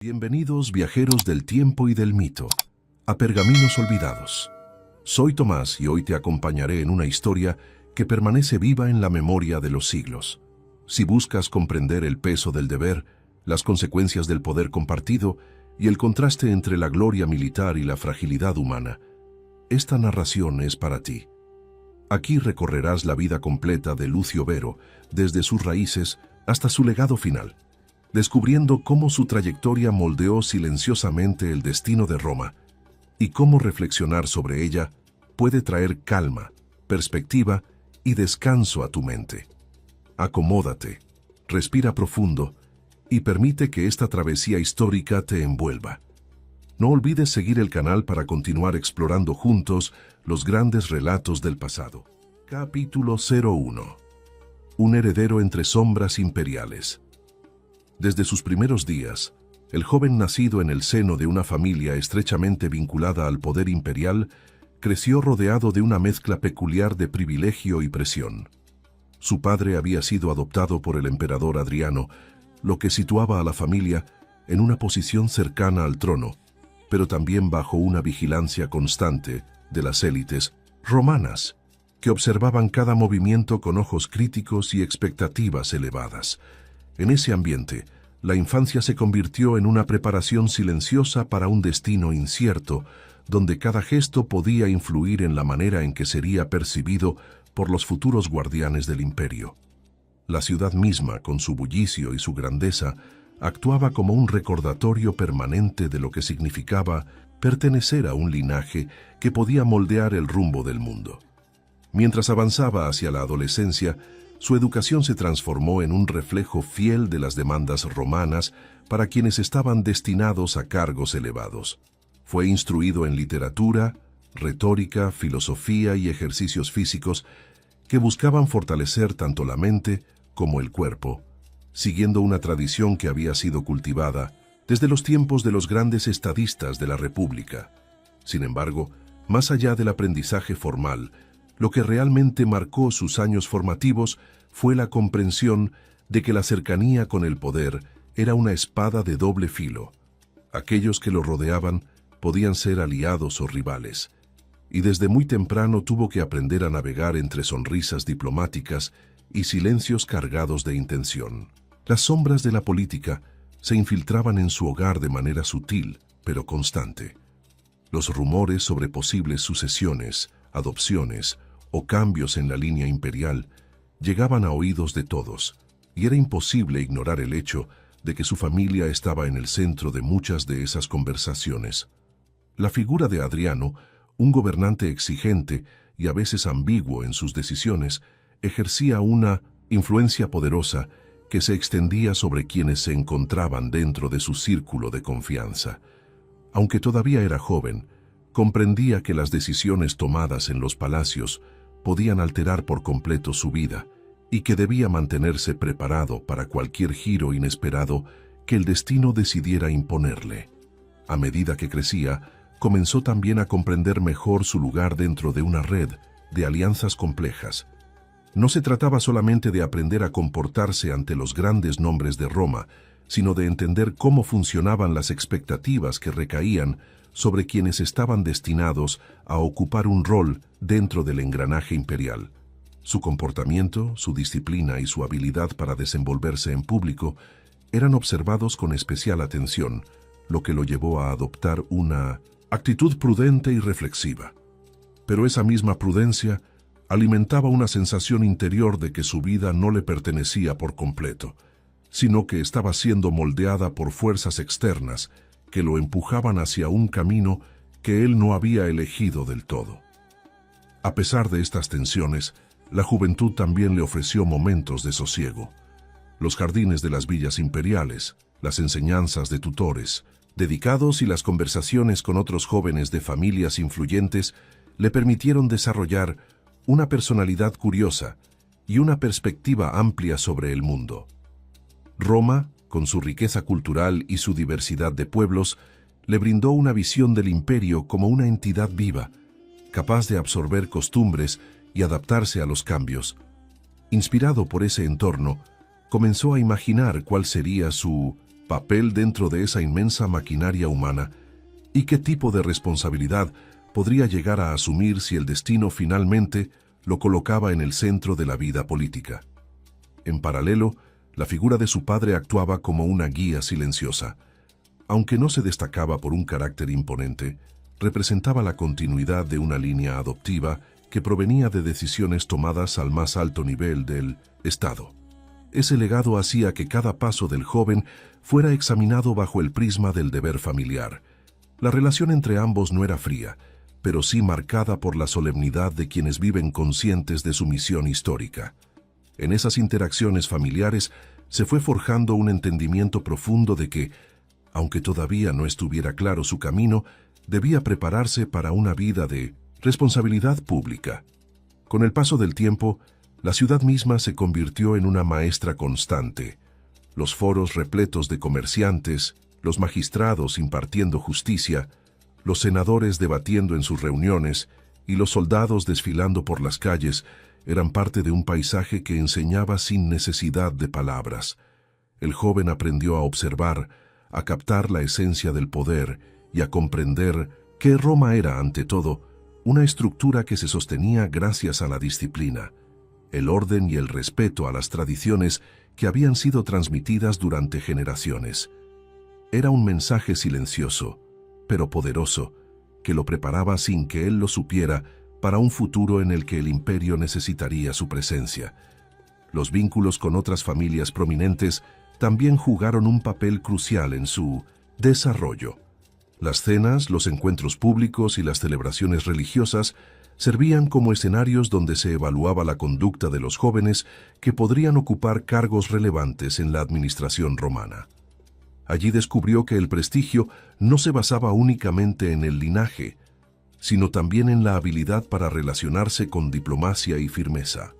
Bienvenidos viajeros del tiempo y del mito, a Pergaminos Olvidados. Soy Tomás y hoy te acompañaré en una historia que permanece viva en la memoria de los siglos. Si buscas comprender el peso del deber, las consecuencias del poder compartido y el contraste entre la gloria militar y la fragilidad humana, esta narración es para ti. Aquí recorrerás la vida completa de Lucio Vero, desde sus raíces hasta su legado final, descubriendo cómo su trayectoria moldeó silenciosamente el destino de Roma y cómo reflexionar sobre ella puede traer calma, perspectiva y descanso a tu mente. Acomódate, respira profundo y permite que esta travesía histórica te envuelva. No olvides seguir el canal para continuar explorando juntos los grandes relatos del pasado. Capítulo 01. Un heredero entre sombras imperiales. Desde sus primeros días, el joven nacido en el seno de una familia estrechamente vinculada al poder imperial creció rodeado de una mezcla peculiar de privilegio y presión. Su padre había sido adoptado por el emperador Adriano, lo que situaba a la familia en una posición cercana al trono, pero también bajo una vigilancia constante de las élites romanas, que observaban cada movimiento con ojos críticos y expectativas elevadas. En ese ambiente, la infancia se convirtió en una preparación silenciosa para un destino incierto, donde cada gesto podía influir en la manera en que sería percibido por los futuros guardianes del imperio. La ciudad misma, con su bullicio y su grandeza, actuaba como un recordatorio permanente de lo que significaba pertenecer a un linaje que podía moldear el rumbo del mundo. Mientras avanzaba hacia la adolescencia, su educación se transformó en un reflejo fiel de las demandas romanas para quienes estaban destinados a cargos elevados. Fue instruido en literatura, retórica, filosofía y ejercicios físicos que buscaban fortalecer tanto la mente como el cuerpo, siguiendo una tradición que había sido cultivada desde los tiempos de los grandes estadistas de la República. Sin embargo, más allá del aprendizaje formal, lo que realmente marcó sus años formativos fue la comprensión de que la cercanía con el poder era una espada de doble filo. Aquellos que lo rodeaban podían ser aliados o rivales, y desde muy temprano tuvo que aprender a navegar entre sonrisas diplomáticas y silencios cargados de intención. Las sombras de la política se infiltraban en su hogar de manera sutil, pero constante. Los rumores sobre posibles sucesiones, adopciones o cambios en la línea imperial llegaban a oídos de todos, y era imposible ignorar el hecho de que su familia estaba en el centro de muchas de esas conversaciones. La figura de Adriano, un gobernante exigente y a veces ambiguo en sus decisiones, ejercía una influencia poderosa que se extendía sobre quienes se encontraban dentro de su círculo de confianza. Aunque todavía era joven, comprendía que las decisiones tomadas en los palacios podían alterar por completo su vida y que debía mantenerse preparado para cualquier giro inesperado que el destino decidiera imponerle. A medida que crecía, comenzó también a comprender mejor su lugar dentro de una red de alianzas complejas. No se trataba solamente de aprender a comportarse ante los grandes nombres de Roma, sino de entender cómo funcionaban las expectativas que recaían sobre quienes estaban destinados a ocupar un rol dentro del engranaje imperial. Su comportamiento, su disciplina y su habilidad para desenvolverse en público eran observados con especial atención, lo que lo llevó a adoptar una actitud prudente y reflexiva. Pero esa misma prudencia alimentaba una sensación interior de que su vida no le pertenecía por completo, sino que estaba siendo moldeada por fuerzas externas que lo empujaban hacia un camino que él no había elegido del todo. A pesar de estas tensiones, la juventud también le ofreció momentos de sosiego. Los jardines de las villas imperiales, las enseñanzas de tutores dedicados y las conversaciones con otros jóvenes de familias influyentes le permitieron desarrollar una personalidad curiosa y una perspectiva amplia sobre el mundo. Roma, con su riqueza cultural y su diversidad de pueblos, le brindó una visión del imperio como una entidad viva, capaz de absorber costumbres y adaptarse a los cambios. Inspirado por ese entorno, comenzó a imaginar cuál sería su papel dentro de esa inmensa maquinaria humana y qué tipo de responsabilidad podría llegar a asumir si el destino finalmente lo colocaba en el centro de la vida política. En paralelo, la figura de su padre actuaba como una guía silenciosa. Aunque no se destacaba por un carácter imponente, representaba la continuidad de una línea adoptiva que provenía de decisiones tomadas al más alto nivel del Estado. Ese legado hacía que cada paso del joven fuera examinado bajo el prisma del deber familiar. La relación entre ambos no era fría, pero sí marcada por la solemnidad de quienes viven conscientes de su misión histórica. En esas interacciones familiares se fue forjando un entendimiento profundo de que, aunque todavía no estuviera claro su camino, debía prepararse para una vida de responsabilidad pública. Con el paso del tiempo, la ciudad misma se convirtió en una maestra constante. Los foros repletos de comerciantes, los magistrados impartiendo justicia, los senadores debatiendo en sus reuniones y los soldados desfilando por las calles eran parte de un paisaje que enseñaba sin necesidad de palabras. El joven aprendió a observar, a captar la esencia del poder y a comprender que Roma era, ante todo, una estructura que se sostenía gracias a la disciplina, el orden y el respeto a las tradiciones que habían sido transmitidas durante generaciones. Era un mensaje silencioso, pero poderoso, que lo preparaba sin que él lo supiera para un futuro en el que el imperio necesitaría su presencia. Los vínculos con otras familias prominentes también jugaron un papel crucial en su desarrollo. Las cenas, los encuentros públicos y las celebraciones religiosas servían como escenarios donde se evaluaba la conducta de los jóvenes que podrían ocupar cargos relevantes en la administración romana. Allí descubrió que el prestigio no se basaba únicamente en el linaje, sino también en la habilidad para relacionarse con diplomacia y firmeza.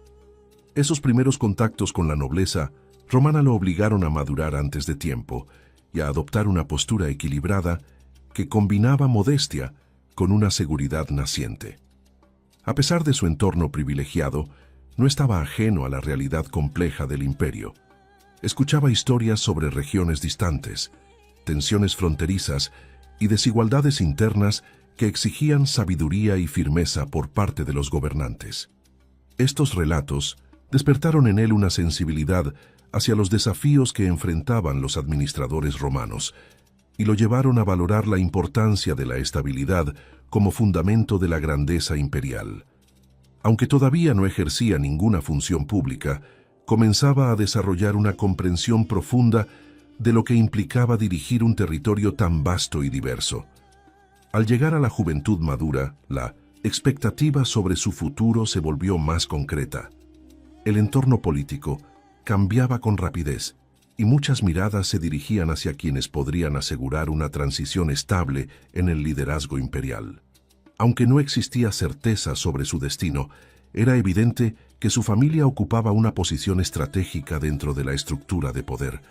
Esos primeros contactos con la nobleza romana lo obligaron a madurar antes de tiempo y a adoptar una postura equilibrada que combinaba modestia con una seguridad naciente. A pesar de su entorno privilegiado, no estaba ajeno a la realidad compleja del imperio. Escuchaba historias sobre regiones distantes, tensiones fronterizas y desigualdades internas que exigían sabiduría y firmeza por parte de los gobernantes. Estos relatos despertaron en él una sensibilidad hacia los desafíos que enfrentaban los administradores romanos y lo llevaron a valorar la importancia de la estabilidad como fundamento de la grandeza imperial. Aunque todavía no ejercía ninguna función pública, comenzaba a desarrollar una comprensión profunda de lo que implicaba dirigir un territorio tan vasto y diverso. Al llegar a la juventud madura, la expectativa sobre su futuro se volvió más concreta. El entorno político cambiaba con rapidez y muchas miradas se dirigían hacia quienes podrían asegurar una transición estable en el liderazgo imperial. Aunque no existía certeza sobre su destino, era evidente que su familia ocupaba una posición estratégica dentro de la estructura de poder.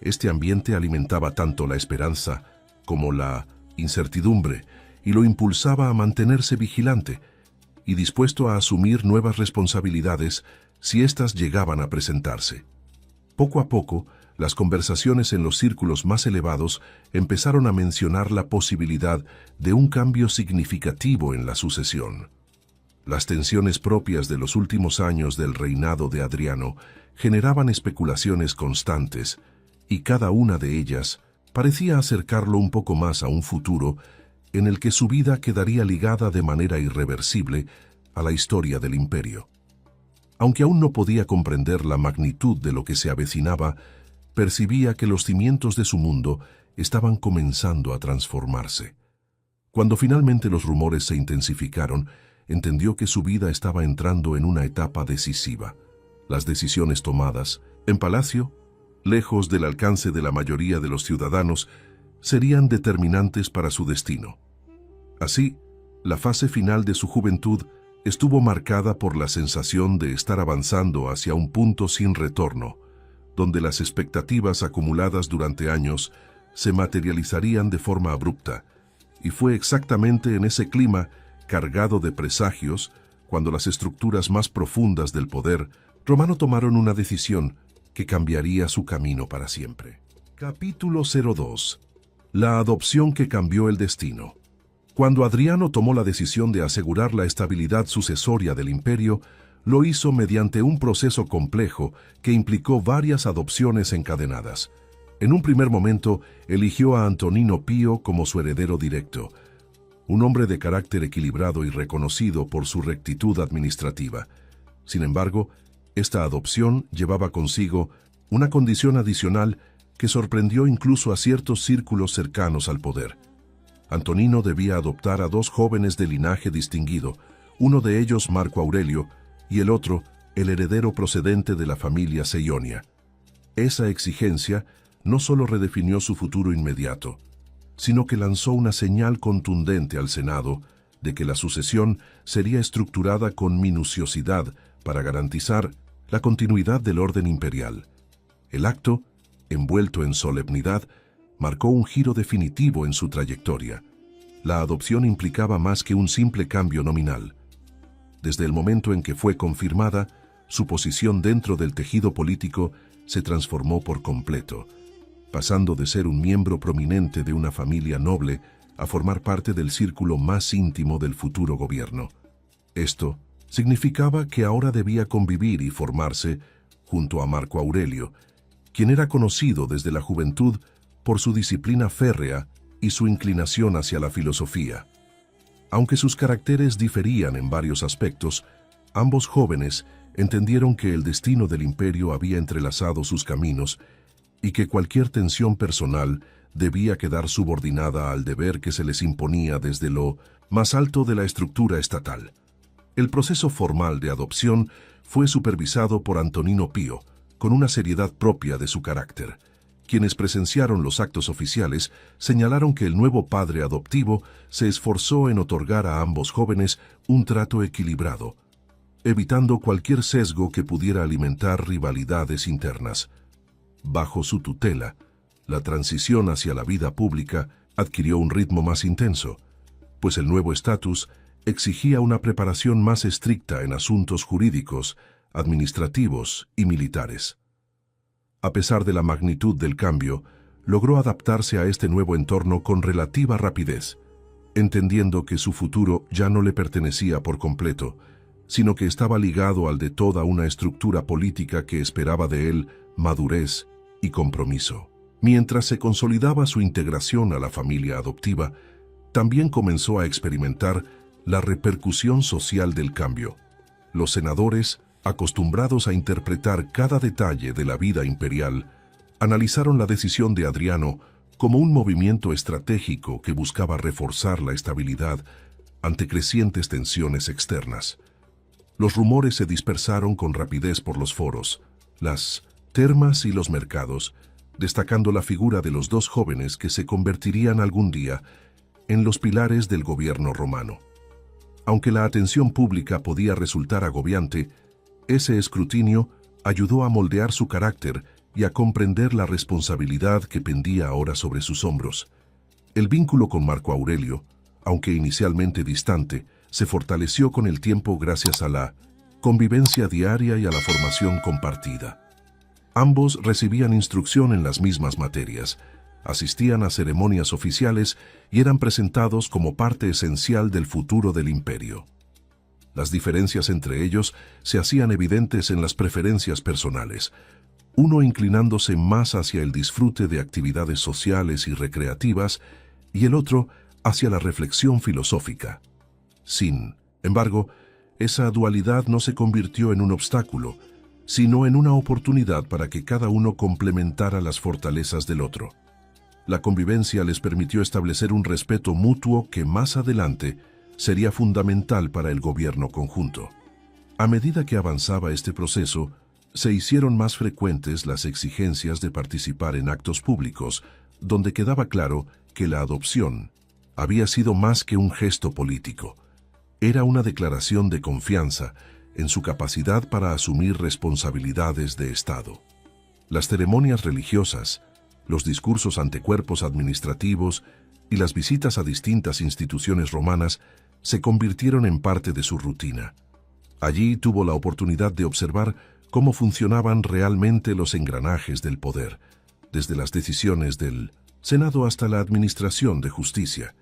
Este ambiente alimentaba tanto la esperanza como la incertidumbre y lo impulsaba a mantenerse vigilante y dispuesto a asumir nuevas responsabilidades si éstas llegaban a presentarse. Poco a poco, las conversaciones en los círculos más elevados empezaron a mencionar la posibilidad de un cambio significativo en la sucesión. Las tensiones propias de los últimos años del reinado de Adriano generaban especulaciones constantes, y cada una de ellas parecía acercarlo un poco más a un futuro en el que su vida quedaría ligada de manera irreversible a la historia del imperio. Aunque aún no podía comprender la magnitud de lo que se avecinaba, percibía que los cimientos de su mundo estaban comenzando a transformarse. Cuando finalmente los rumores se intensificaron, entendió que su vida estaba entrando en una etapa decisiva. Las decisiones tomadas en palacio, lejos del alcance de la mayoría de los ciudadanos, serían determinantes para su destino. Así, la fase final de su juventud estuvo marcada por la sensación de estar avanzando hacia un punto sin retorno, donde las expectativas acumuladas durante años se materializarían de forma abrupta, y fue exactamente en ese clima, cargado de presagios, cuando las estructuras más profundas del poder romano tomaron una decisión que cambiaría su camino para siempre. Capítulo 02. La adopción que cambió el destino. Cuando Adriano tomó la decisión de asegurar la estabilidad sucesoria del imperio, lo hizo mediante un proceso complejo que implicó varias adopciones encadenadas. En un primer momento, eligió a Antonino Pío como su heredero directo, un hombre de carácter equilibrado y reconocido por su rectitud administrativa. Sin embargo, esta adopción llevaba consigo una condición adicional que sorprendió incluso a ciertos círculos cercanos al poder. Antonino debía adoptar a dos jóvenes de linaje distinguido, uno de ellos Marco Aurelio y el otro el heredero procedente de la familia Seionia. Esa exigencia no solo redefinió su futuro inmediato, sino que lanzó una señal contundente al Senado de que la sucesión sería estructurada con minuciosidad para garantizar la continuidad del orden imperial. El acto, envuelto en solemnidad, marcó un giro definitivo en su trayectoria. La adopción implicaba más que un simple cambio nominal. Desde el momento en que fue confirmada, su posición dentro del tejido político se transformó por completo, pasando de ser un miembro prominente de una familia noble a formar parte del círculo más íntimo del futuro gobierno. Esto significaba que ahora debía convivir y formarse junto a Marco Aurelio, quien era conocido desde la juventud por su disciplina férrea y su inclinación hacia la filosofía. Aunque sus caracteres diferían en varios aspectos, ambos jóvenes entendieron que el destino del imperio había entrelazado sus caminos y que cualquier tensión personal debía quedar subordinada al deber que se les imponía desde lo más alto de la estructura estatal. El proceso formal de adopción fue supervisado por Antonino Pío, con una seriedad propia de su carácter. Quienes presenciaron los actos oficiales señalaron que el nuevo padre adoptivo se esforzó en otorgar a ambos jóvenes un trato equilibrado, evitando cualquier sesgo que pudiera alimentar rivalidades internas. Bajo su tutela, la transición hacia la vida pública adquirió un ritmo más intenso, pues el nuevo estatus exigía una preparación más estricta en asuntos jurídicos, administrativos y militares. A pesar de la magnitud del cambio, logró adaptarse a este nuevo entorno con relativa rapidez, entendiendo que su futuro ya no le pertenecía por completo, sino que estaba ligado al de toda una estructura política que esperaba de él madurez y compromiso. Mientras se consolidaba su integración a la familia adoptiva, también comenzó a experimentar la repercusión social del cambio. Los senadores, acostumbrados a interpretar cada detalle de la vida imperial, analizaron la decisión de Adriano como un movimiento estratégico que buscaba reforzar la estabilidad ante crecientes tensiones externas. Los rumores se dispersaron con rapidez por los foros, las termas y los mercados, destacando la figura de los dos jóvenes que se convertirían algún día en los pilares del gobierno romano. Aunque la atención pública podía resultar agobiante, ese escrutinio ayudó a moldear su carácter y a comprender la responsabilidad que pendía ahora sobre sus hombros. El vínculo con Marco Aurelio, aunque inicialmente distante, se fortaleció con el tiempo gracias a la convivencia diaria y a la formación compartida. Ambos recibían instrucción en las mismas materias, asistían a ceremonias oficiales y eran presentados como parte esencial del futuro del imperio. Las diferencias entre ellos se hacían evidentes en las preferencias personales, uno inclinándose más hacia el disfrute de actividades sociales y recreativas y el otro hacia la reflexión filosófica. Sin embargo, esa dualidad no se convirtió en un obstáculo, sino en una oportunidad para que cada uno complementara las fortalezas del otro. La convivencia les permitió establecer un respeto mutuo que más adelante sería fundamental para el gobierno conjunto. A medida que avanzaba este proceso, se hicieron más frecuentes las exigencias de participar en actos públicos, donde quedaba claro que la adopción había sido más que un gesto político. Era una declaración de confianza en su capacidad para asumir responsabilidades de Estado. Las ceremonias religiosas, los discursos ante cuerpos administrativos y las visitas a distintas instituciones romanas se convirtieron en parte de su rutina. Allí tuvo la oportunidad de observar cómo funcionaban realmente los engranajes del poder, desde las decisiones del Senado hasta la administración de justicia.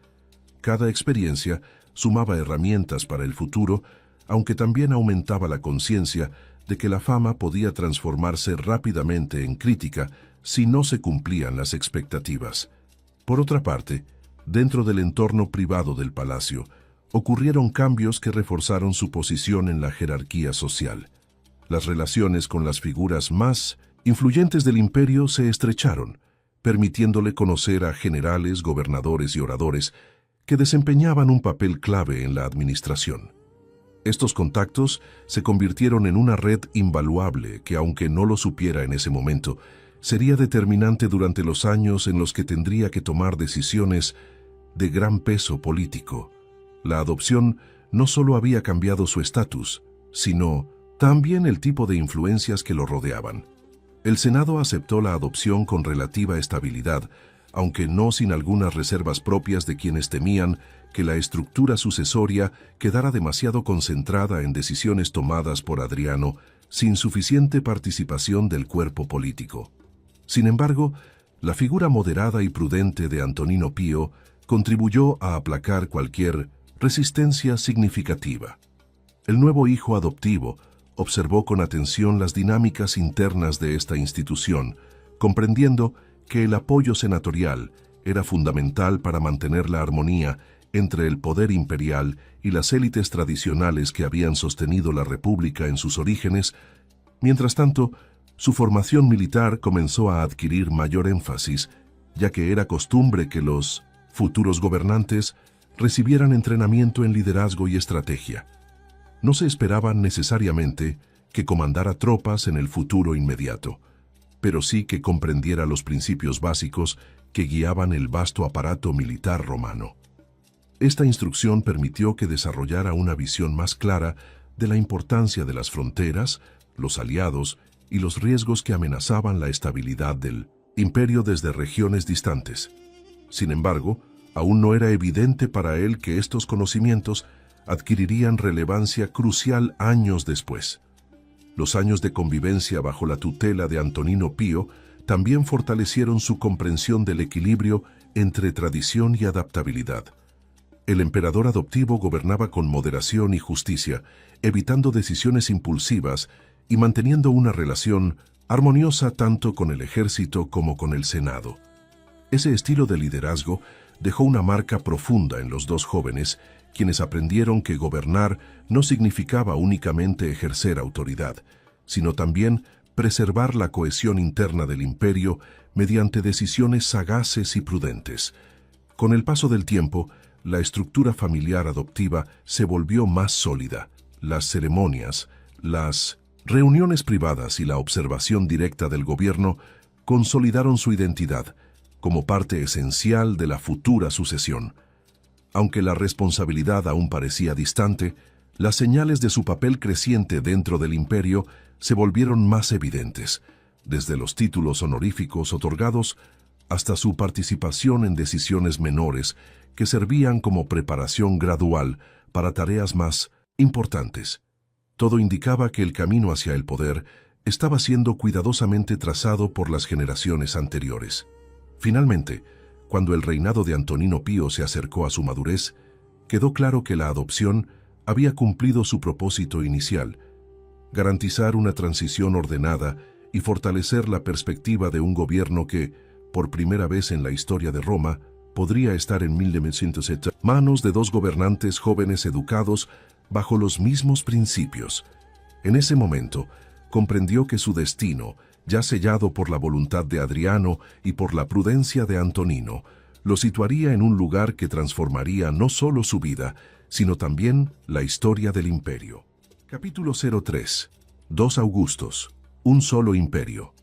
Cada experiencia sumaba herramientas para el futuro, aunque también aumentaba la conciencia de que la fama podía transformarse rápidamente en crítica si no se cumplían las expectativas. Por otra parte, dentro del entorno privado del palacio, ocurrieron cambios que reforzaron su posición en la jerarquía social. Las relaciones con las figuras más influyentes del imperio se estrecharon, permitiéndole conocer a generales, gobernadores y oradores que desempeñaban un papel clave en la administración. Estos contactos se convirtieron en una red invaluable que, aunque no lo supiera en ese momento, sería determinante durante los años en los que tendría que tomar decisiones de gran peso político. La adopción no solo había cambiado su estatus, sino también el tipo de influencias que lo rodeaban. El Senado aceptó la adopción con relativa estabilidad, aunque no sin algunas reservas propias de quienes temían que la estructura sucesoria quedara demasiado concentrada en decisiones tomadas por Adriano sin suficiente participación del cuerpo político. Sin embargo, la figura moderada y prudente de Antonino Pío contribuyó a aplacar cualquier resistencia significativa. El nuevo hijo adoptivo observó con atención las dinámicas internas de esta institución, comprendiendo que el apoyo senatorial era fundamental para mantener la armonía entre el poder imperial y las élites tradicionales que habían sostenido la República en sus orígenes. Mientras tanto, su formación militar comenzó a adquirir mayor énfasis, ya que era costumbre que los futuros gobernantes recibieran entrenamiento en liderazgo y estrategia. No se esperaba necesariamente que comandara tropas en el futuro inmediato, pero sí que comprendiera los principios básicos que guiaban el vasto aparato militar romano. Esta instrucción permitió que desarrollara una visión más clara de la importancia de las fronteras, los aliados y los riesgos que amenazaban la estabilidad del imperio desde regiones distantes. Sin embargo, aún no era evidente para él que estos conocimientos adquirirían relevancia crucial años después. Los años de convivencia bajo la tutela de Antonino Pío también fortalecieron su comprensión del equilibrio entre tradición y adaptabilidad. El emperador adoptivo gobernaba con moderación y justicia, evitando decisiones impulsivas y manteniendo una relación armoniosa tanto con el ejército como con el Senado. Ese estilo de liderazgo dejó una marca profunda en los dos jóvenes, quienes aprendieron que gobernar no significaba únicamente ejercer autoridad, sino también preservar la cohesión interna del imperio mediante decisiones sagaces y prudentes. Con el paso del tiempo, la estructura familiar adoptiva se volvió más sólida. Las ceremonias, las reuniones privadas y la observación directa del gobierno consolidaron su identidad como parte esencial de la futura sucesión. Aunque la responsabilidad aún parecía distante, las señales de su papel creciente dentro del imperio se volvieron más evidentes, desde los títulos honoríficos otorgados hasta su participación en decisiones menores que servían como preparación gradual para tareas más importantes. Todo indicaba que el camino hacia el poder estaba siendo cuidadosamente trazado por las generaciones anteriores. Finalmente, cuando el reinado de Antonino Pío se acercó a su madurez, quedó claro que la adopción había cumplido su propósito inicial: garantizar una transición ordenada y fortalecer la perspectiva de un gobierno que, por primera vez en la historia de Roma, podría estar en 1970 manos de dos gobernantes jóvenes educados bajo los mismos principios. En ese momento, comprendió que su destino, ya sellado por la voluntad de Adriano y por la prudencia de Antonino, lo situaría en un lugar que transformaría no solo su vida, sino también la historia del imperio. Capítulo 03. Dos Augustos, un solo imperio.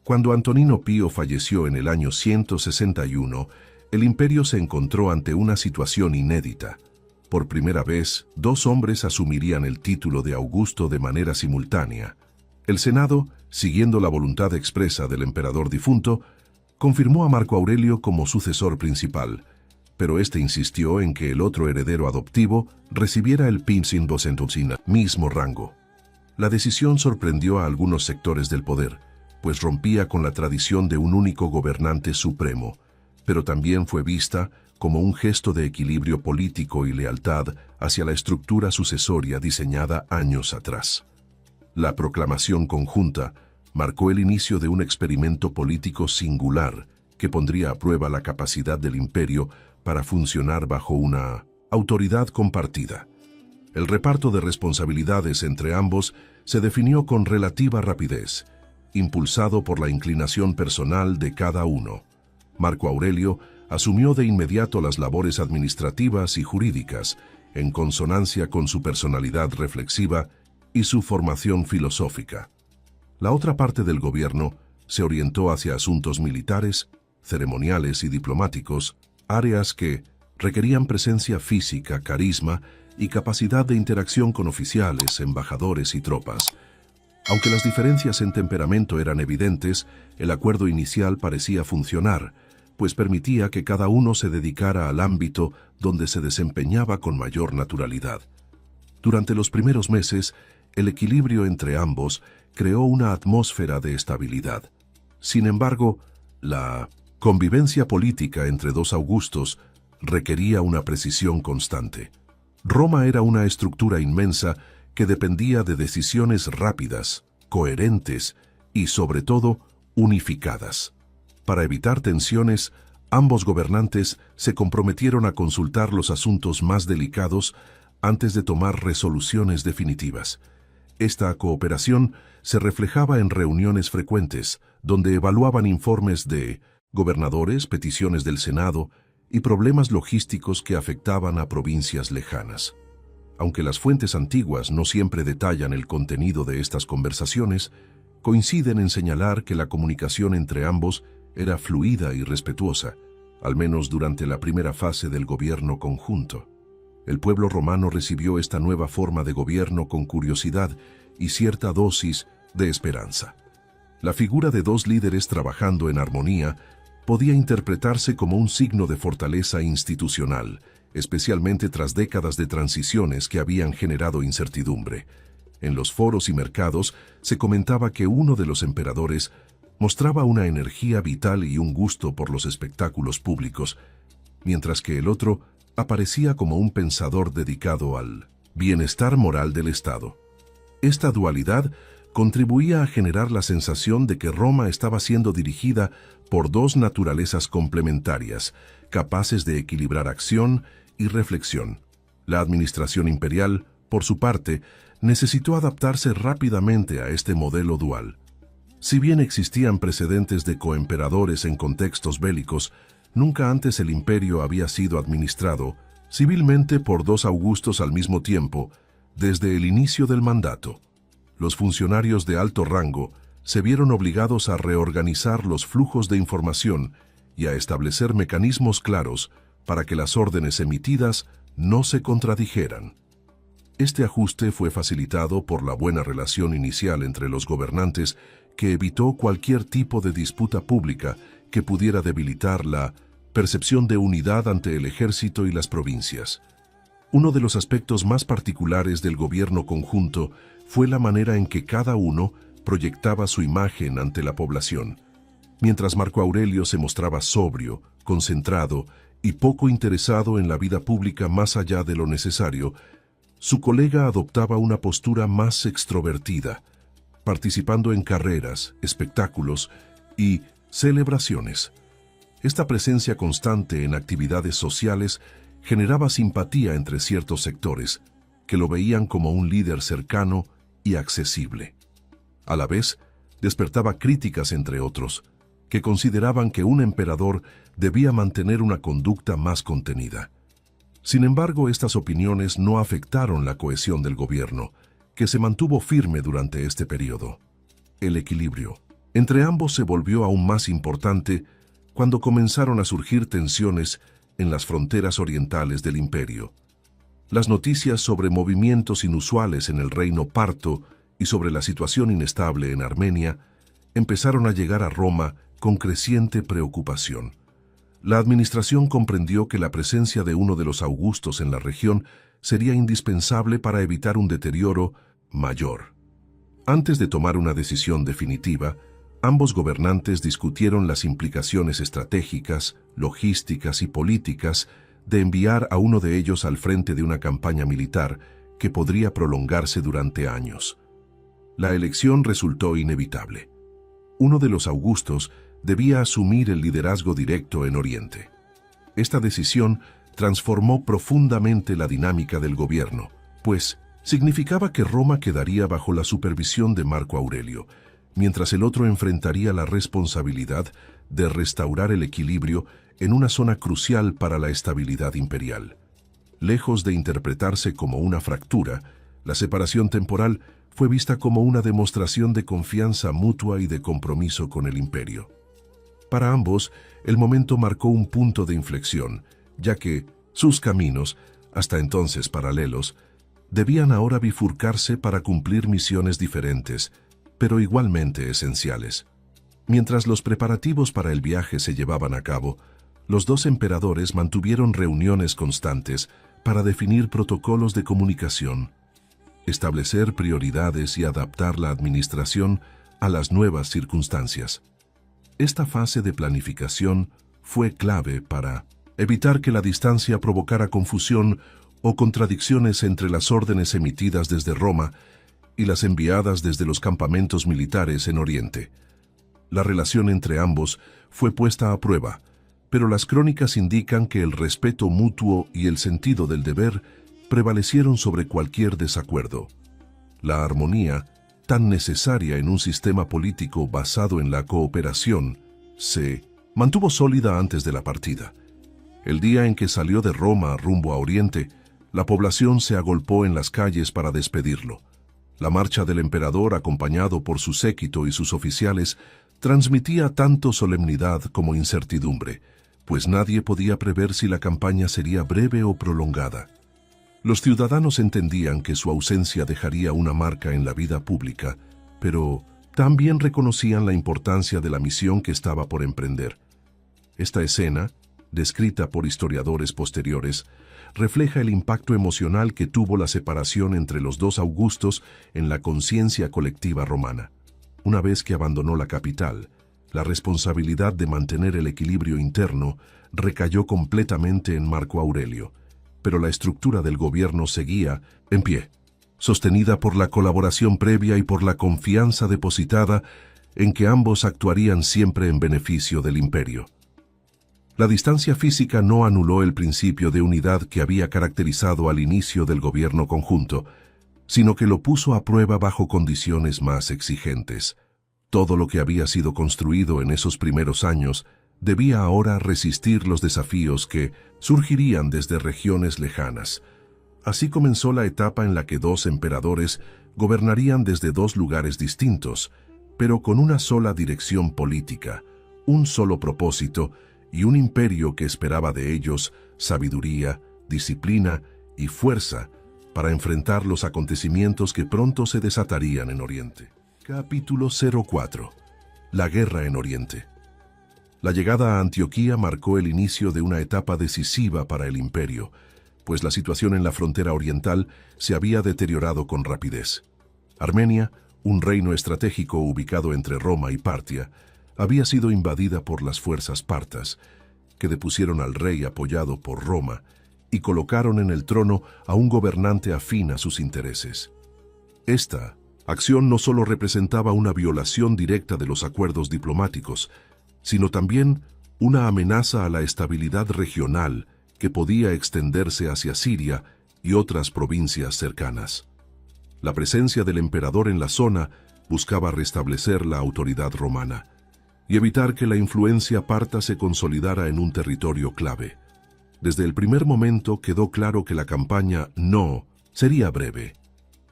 Cuando Antonino Pío falleció en el año 161, el imperio se encontró ante una situación inédita. Por primera vez, dos hombres asumirían el título de Augusto de manera simultánea. El Senado, siguiendo la voluntad expresa del emperador difunto, confirmó a Marco Aurelio como sucesor principal, pero éste insistió en que el otro heredero adoptivo recibiera el mismo rango. La decisión sorprendió a algunos sectores del poder, pues rompía con la tradición de un único gobernante supremo, pero también fue vista como un gesto de equilibrio político y lealtad hacia la estructura sucesoria diseñada años atrás. La proclamación conjunta marcó el inicio de un experimento político singular que pondría a prueba la capacidad del imperio para funcionar bajo una autoridad compartida. El reparto de responsabilidades entre ambos se definió con relativa rapidez, impulsado por la inclinación personal de cada uno. Marco Aurelio asumió de inmediato las labores administrativas y jurídicas, en consonancia con su personalidad reflexiva y su formación filosófica. La otra parte del gobierno se orientó hacia asuntos militares, ceremoniales y diplomáticos, áreas que requerían presencia física, carisma y capacidad de interacción con oficiales, embajadores y tropas. Aunque las diferencias en temperamento eran evidentes, el acuerdo inicial parecía funcionar, pues permitía que cada uno se dedicara al ámbito donde se desempeñaba con mayor naturalidad. Durante los primeros meses, el equilibrio entre ambos creó una atmósfera de estabilidad. Sin embargo, la convivencia política entre dos Augustos requería una precisión constante. Roma era una estructura inmensa que dependía de decisiones rápidas, coherentes y, sobre todo, unificadas. Para evitar tensiones, ambos gobernantes se comprometieron a consultar los asuntos más delicados antes de tomar resoluciones definitivas. Esta cooperación se reflejaba en reuniones frecuentes, donde evaluaban informes de gobernadores, peticiones del Senado y problemas logísticos que afectaban a provincias lejanas. Aunque las fuentes antiguas no siempre detallan el contenido de estas conversaciones, coinciden en señalar que la comunicación entre ambos era fluida y respetuosa, al menos durante la primera fase del gobierno conjunto. El pueblo romano recibió esta nueva forma de gobierno con curiosidad y cierta dosis de esperanza. La figura de dos líderes trabajando en armonía podía interpretarse como un signo de fortaleza institucional, especialmente tras décadas de transiciones que habían generado incertidumbre. En los foros y mercados se comentaba que uno de los emperadores mostraba una energía vital y un gusto por los espectáculos públicos, mientras que el otro aparecía como un pensador dedicado al bienestar moral del Estado. Esta dualidad contribuía a generar la sensación de que Roma estaba siendo dirigida por dos naturalezas complementarias, capaces de equilibrar acción y reflexión. La administración imperial, por su parte, necesitó adaptarse rápidamente a este modelo dual. Si bien existían precedentes de coemperadores en contextos bélicos, nunca antes el imperio había sido administrado civilmente por dos Augustos al mismo tiempo, desde el inicio del mandato. Los funcionarios de alto rango se vieron obligados a reorganizar los flujos de información y a establecer mecanismos claros para que las órdenes emitidas no se contradijeran. Este ajuste fue facilitado por la buena relación inicial entre los gobernantes, que evitó cualquier tipo de disputa pública que pudiera debilitar la percepción de unidad ante el ejército y las provincias. Uno de los aspectos más particulares del gobierno conjunto fue la manera en que cada uno proyectaba su imagen ante la población. Mientras Marco Aurelio se mostraba sobrio, concentrado y poco interesado en la vida pública más allá de lo necesario, su colega adoptaba una postura más extrovertida, participando en carreras, espectáculos y celebraciones. Esta presencia constante en actividades sociales generaba simpatía entre ciertos sectores, que lo veían como un líder cercano y accesible. A la vez, despertaba críticas entre otros, que consideraban que un emperador debía mantener una conducta más contenida. Sin embargo, estas opiniones no afectaron la cohesión del gobierno, que se mantuvo firme durante este periodo. El equilibrio entre ambos se volvió aún más importante cuando comenzaron a surgir tensiones en las fronteras orientales del imperio. Las noticias sobre movimientos inusuales en el reino parto y sobre la situación inestable en Armenia empezaron a llegar a Roma con creciente preocupación. La administración comprendió que la presencia de uno de los Augustos en la región sería indispensable para evitar un deterioro mayor. Antes de tomar una decisión definitiva, Ambos gobernantes discutieron las implicaciones estratégicas, logísticas y políticas de enviar a uno de ellos al frente de una campaña militar que podría prolongarse durante años. La elección resultó inevitable. Uno de los Augustos debía asumir el liderazgo directo en Oriente. Esta decisión transformó profundamente la dinámica del gobierno, pues significaba que Roma quedaría bajo la supervisión de Marco Aurelio, mientras el otro enfrentaría la responsabilidad de restaurar el equilibrio en una zona crucial para la estabilidad imperial. Lejos de interpretarse como una fractura, la separación temporal fue vista como una demostración de confianza mutua y de compromiso con el imperio. Para ambos, el momento marcó un punto de inflexión, ya que sus caminos, hasta entonces paralelos, debían ahora bifurcarse para cumplir misiones diferentes, pero igualmente esenciales. Mientras los preparativos para el viaje se llevaban a cabo, los dos emperadores mantuvieron reuniones constantes para definir protocolos de comunicación, establecer prioridades y adaptar la administración a las nuevas circunstancias. Esta fase de planificación fue clave para evitar que la distancia provocara confusión o contradicciones entre las órdenes emitidas desde Roma y las enviadas desde los campamentos militares en Oriente. La relación entre ambos fue puesta a prueba, pero las crónicas indican que el respeto mutuo y el sentido del deber prevalecieron sobre cualquier desacuerdo. La armonía, tan necesaria en un sistema político basado en la cooperación, se mantuvo sólida antes de la partida. El día en que salió de Roma rumbo a Oriente, la población se agolpó en las calles para despedirlo. La marcha del emperador, acompañado por su séquito y sus oficiales, transmitía tanto solemnidad como incertidumbre, pues nadie podía prever si la campaña sería breve o prolongada. Los ciudadanos entendían que su ausencia dejaría una marca en la vida pública, pero también reconocían la importancia de la misión que estaba por emprender. Esta escena, descrita por historiadores posteriores, refleja el impacto emocional que tuvo la separación entre los dos Augustos en la conciencia colectiva romana. Una vez que abandonó la capital, la responsabilidad de mantener el equilibrio interno recayó completamente en Marco Aurelio, pero la estructura del gobierno seguía en pie, sostenida por la colaboración previa y por la confianza depositada en que ambos actuarían siempre en beneficio del imperio. La distancia física no anuló el principio de unidad que había caracterizado al inicio del gobierno conjunto, sino que lo puso a prueba bajo condiciones más exigentes. Todo lo que había sido construido en esos primeros años debía ahora resistir los desafíos que surgirían desde regiones lejanas. Así comenzó la etapa en la que dos emperadores gobernarían desde dos lugares distintos, pero con una sola dirección política, un solo propósito y un imperio que esperaba de ellos sabiduría, disciplina y fuerza para enfrentar los acontecimientos que pronto se desatarían en Oriente. Capítulo 04. La guerra en Oriente. La llegada a Antioquía marcó el inicio de una etapa decisiva para el imperio, pues la situación en la frontera oriental se había deteriorado con rapidez. Armenia, un reino estratégico ubicado entre Roma y Partia, había sido invadida por las fuerzas partas, que depusieron al rey apoyado por Roma y colocaron en el trono a un gobernante afín a sus intereses. Esta acción no solo representaba una violación directa de los acuerdos diplomáticos, sino también una amenaza a la estabilidad regional que podía extenderse hacia Siria y otras provincias cercanas. La presencia del emperador en la zona buscaba restablecer la autoridad romana y evitar que la influencia parta se consolidara en un territorio clave. Desde el primer momento quedó claro que la campaña no sería breve.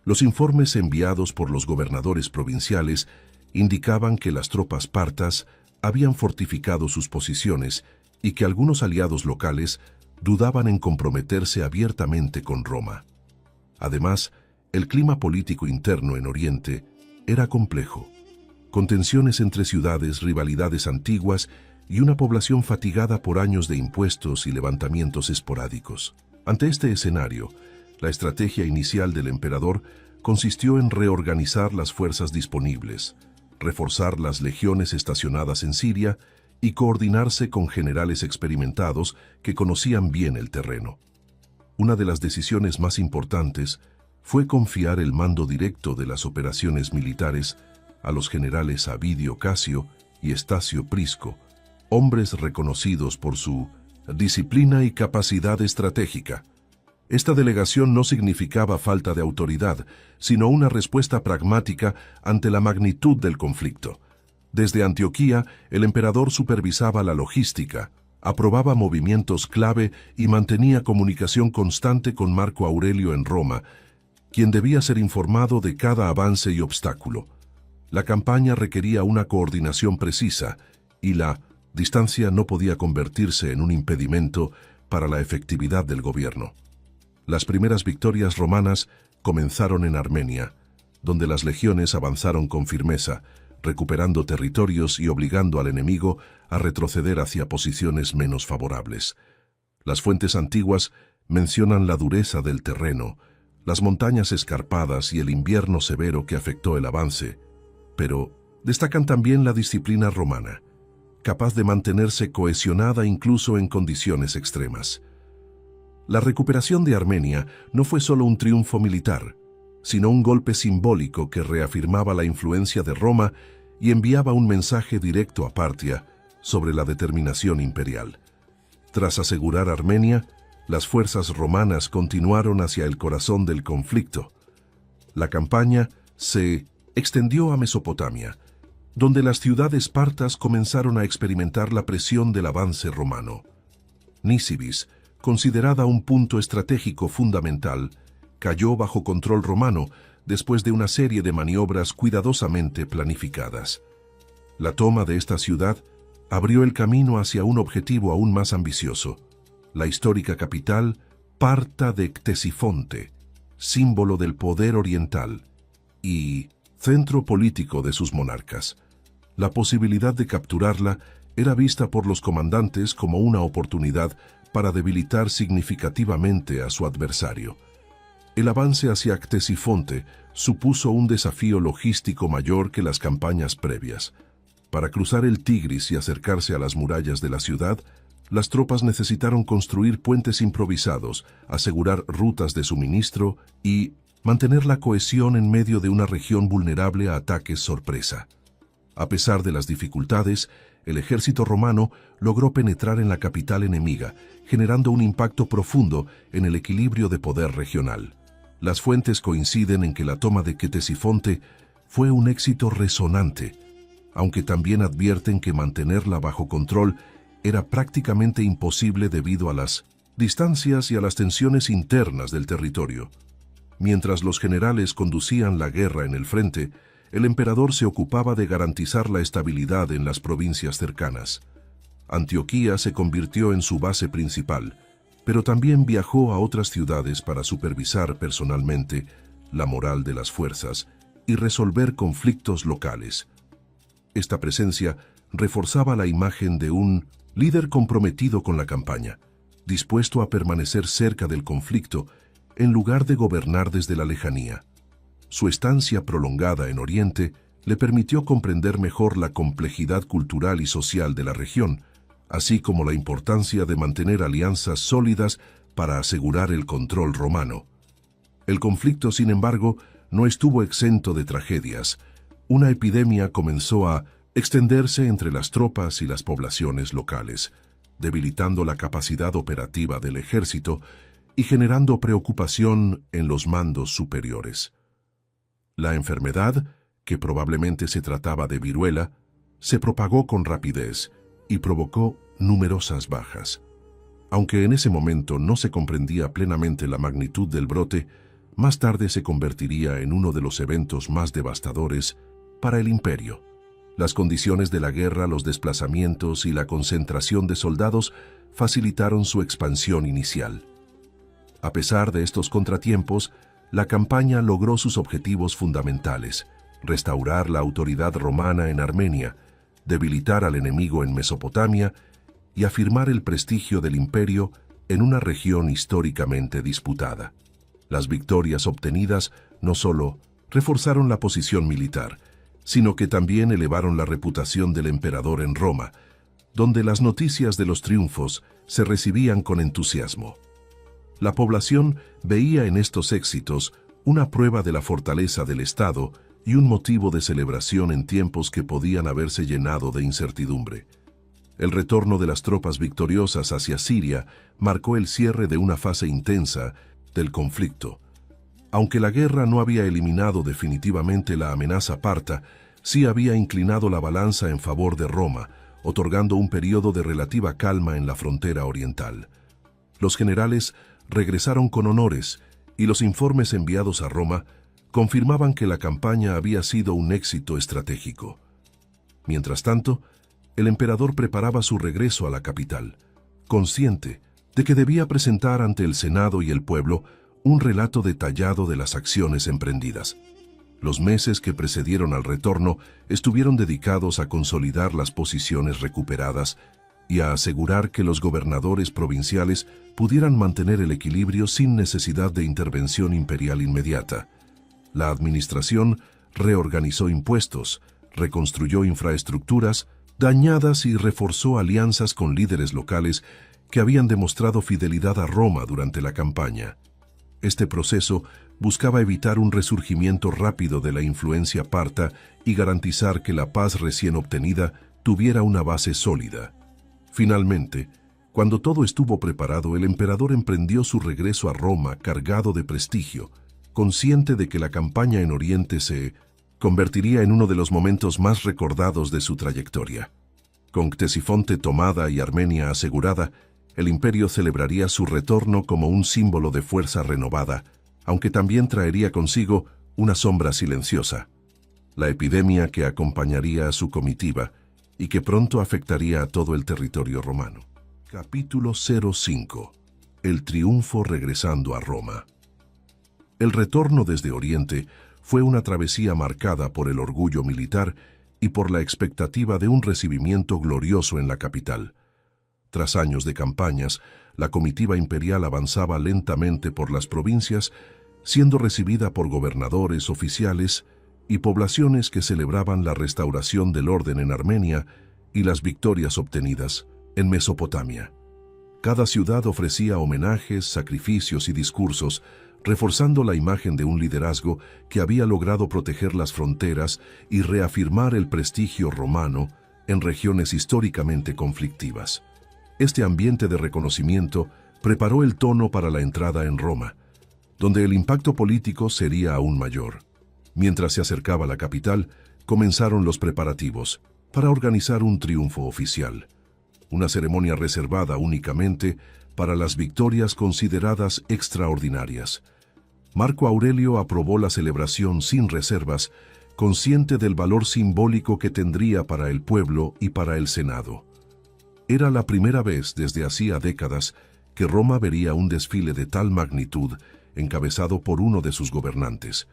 Los informes enviados por los gobernadores provinciales indicaban que las tropas partas habían fortificado sus posiciones y que algunos aliados locales dudaban en comprometerse abiertamente con Roma. Además, el clima político interno en Oriente era complejo, con tensiones entre ciudades, rivalidades antiguas y una población fatigada por años de impuestos y levantamientos esporádicos. Ante este escenario, la estrategia inicial del emperador consistió en reorganizar las fuerzas disponibles, reforzar las legiones estacionadas en Siria y coordinarse con generales experimentados que conocían bien el terreno. Una de las decisiones más importantes fue confiar el mando directo de las operaciones militares a los generales Avidio Casio y Estacio Prisco, hombres reconocidos por su disciplina y capacidad estratégica. Esta delegación no significaba falta de autoridad, sino una respuesta pragmática ante la magnitud del conflicto. Desde Antioquía, el emperador supervisaba la logística, aprobaba movimientos clave y mantenía comunicación constante con Marco Aurelio en Roma, quien debía ser informado de cada avance y obstáculo. La campaña requería una coordinación precisa y la distancia no podía convertirse en un impedimento para la efectividad del gobierno. Las primeras victorias romanas comenzaron en Armenia, donde las legiones avanzaron con firmeza, recuperando territorios y obligando al enemigo a retroceder hacia posiciones menos favorables. Las fuentes antiguas mencionan la dureza del terreno, las montañas escarpadas y el invierno severo que afectó el avance, pero destacan también la disciplina romana, capaz de mantenerse cohesionada incluso en condiciones extremas. La recuperación de Armenia no fue solo un triunfo militar, sino un golpe simbólico que reafirmaba la influencia de Roma y enviaba un mensaje directo a Partia sobre la determinación imperial. Tras asegurar Armenia, las fuerzas romanas continuaron hacia el corazón del conflicto. La campaña se extendió a Mesopotamia, donde las ciudades partas comenzaron a experimentar la presión del avance romano. Nisibis, considerada un punto estratégico fundamental, cayó bajo control romano después de una serie de maniobras cuidadosamente planificadas. La toma de esta ciudad abrió el camino hacia un objetivo aún más ambicioso, la histórica capital Parta de Ctesifonte, símbolo del poder oriental y centro político de sus monarcas. La posibilidad de capturarla era vista por los comandantes como una oportunidad para debilitar significativamente a su adversario. El avance hacia Ctesifonte supuso un desafío logístico mayor que las campañas previas. Para cruzar el Tigris y acercarse a las murallas de la ciudad, las tropas necesitaron construir puentes improvisados, asegurar rutas de suministro y mantener la cohesión en medio de una región vulnerable a ataques sorpresa. A pesar de las dificultades, el ejército romano logró penetrar en la capital enemiga, generando un impacto profundo en el equilibrio de poder regional. Las fuentes coinciden en que la toma de Ctesifonte fue un éxito resonante, aunque también advierten que mantenerla bajo control era prácticamente imposible debido a las distancias y a las tensiones internas del territorio. Mientras los generales conducían la guerra en el frente, el emperador se ocupaba de garantizar la estabilidad en las provincias cercanas. Antioquía se convirtió en su base principal, pero también viajó a otras ciudades para supervisar personalmente la moral de las fuerzas y resolver conflictos locales. Esta presencia reforzaba la imagen de un líder comprometido con la campaña, dispuesto a permanecer cerca del conflicto en lugar de gobernar desde la lejanía. Su estancia prolongada en Oriente le permitió comprender mejor la complejidad cultural y social de la región, así como la importancia de mantener alianzas sólidas para asegurar el control romano. El conflicto, sin embargo, no estuvo exento de tragedias. Una epidemia comenzó a extenderse entre las tropas y las poblaciones locales, debilitando la capacidad operativa del ejército y generando preocupación en los mandos superiores. La enfermedad, que probablemente se trataba de viruela, se propagó con rapidez y provocó numerosas bajas. Aunque en ese momento no se comprendía plenamente la magnitud del brote, más tarde se convertiría en uno de los eventos más devastadores para el imperio. Las condiciones de la guerra, los desplazamientos y la concentración de soldados facilitaron su expansión inicial. A pesar de estos contratiempos, la campaña logró sus objetivos fundamentales: restaurar la autoridad romana en Armenia, debilitar al enemigo en Mesopotamia y afirmar el prestigio del imperio en una región históricamente disputada. Las victorias obtenidas no solo reforzaron la posición militar, sino que también elevaron la reputación del emperador en Roma, donde las noticias de los triunfos se recibían con entusiasmo. La población veía en estos éxitos una prueba de la fortaleza del Estado y un motivo de celebración en tiempos que podían haberse llenado de incertidumbre. El retorno de las tropas victoriosas hacia Siria marcó el cierre de una fase intensa del conflicto. Aunque la guerra no había eliminado definitivamente la amenaza parta, sí había inclinado la balanza en favor de Roma, otorgando un periodo de relativa calma en la frontera oriental. Los generales regresaron con honores y los informes enviados a Roma confirmaban que la campaña había sido un éxito estratégico. Mientras tanto, el emperador preparaba su regreso a la capital, consciente de que debía presentar ante el Senado y el pueblo un relato detallado de las acciones emprendidas. Los meses que precedieron al retorno estuvieron dedicados a consolidar las posiciones recuperadas y a asegurar que los gobernadores provinciales pudieran mantener el equilibrio sin necesidad de intervención imperial inmediata. La administración reorganizó impuestos, reconstruyó infraestructuras dañadas y reforzó alianzas con líderes locales que habían demostrado fidelidad a Roma durante la campaña. Este proceso buscaba evitar un resurgimiento rápido de la influencia parta y garantizar que la paz recién obtenida tuviera una base sólida. Finalmente, cuando todo estuvo preparado, el emperador emprendió su regreso a Roma cargado de prestigio, consciente de que la campaña en Oriente se convertiría en uno de los momentos más recordados de su trayectoria. Con Ctesifonte tomada y Armenia asegurada, el imperio celebraría su retorno como un símbolo de fuerza renovada, aunque también traería consigo una sombra silenciosa, la epidemia que acompañaría a su comitiva y que pronto afectaría a todo el territorio romano. Capítulo 05. El triunfo regresando a Roma. El retorno desde Oriente fue una travesía marcada por el orgullo militar y por la expectativa de un recibimiento glorioso en la capital. Tras años de campañas, la comitiva imperial avanzaba lentamente por las provincias, siendo recibida por gobernadores, oficiales y poblaciones que celebraban la restauración del orden en Armenia y las victorias obtenidas en Mesopotamia. Cada ciudad ofrecía homenajes, sacrificios y discursos, reforzando la imagen de un liderazgo que había logrado proteger las fronteras y reafirmar el prestigio romano en regiones históricamente conflictivas. Este ambiente de reconocimiento preparó el tono para la entrada en Roma, donde el impacto político sería aún mayor. Mientras se acercaba a la capital, comenzaron los preparativos para organizar un triunfo oficial, una ceremonia reservada únicamente para las victorias consideradas extraordinarias. Marco Aurelio aprobó la celebración sin reservas, consciente del valor simbólico que tendría para el pueblo y para el Senado. Era la primera vez desde hacía décadas que Roma vería un desfile de tal magnitud encabezado por uno de sus gobernantes.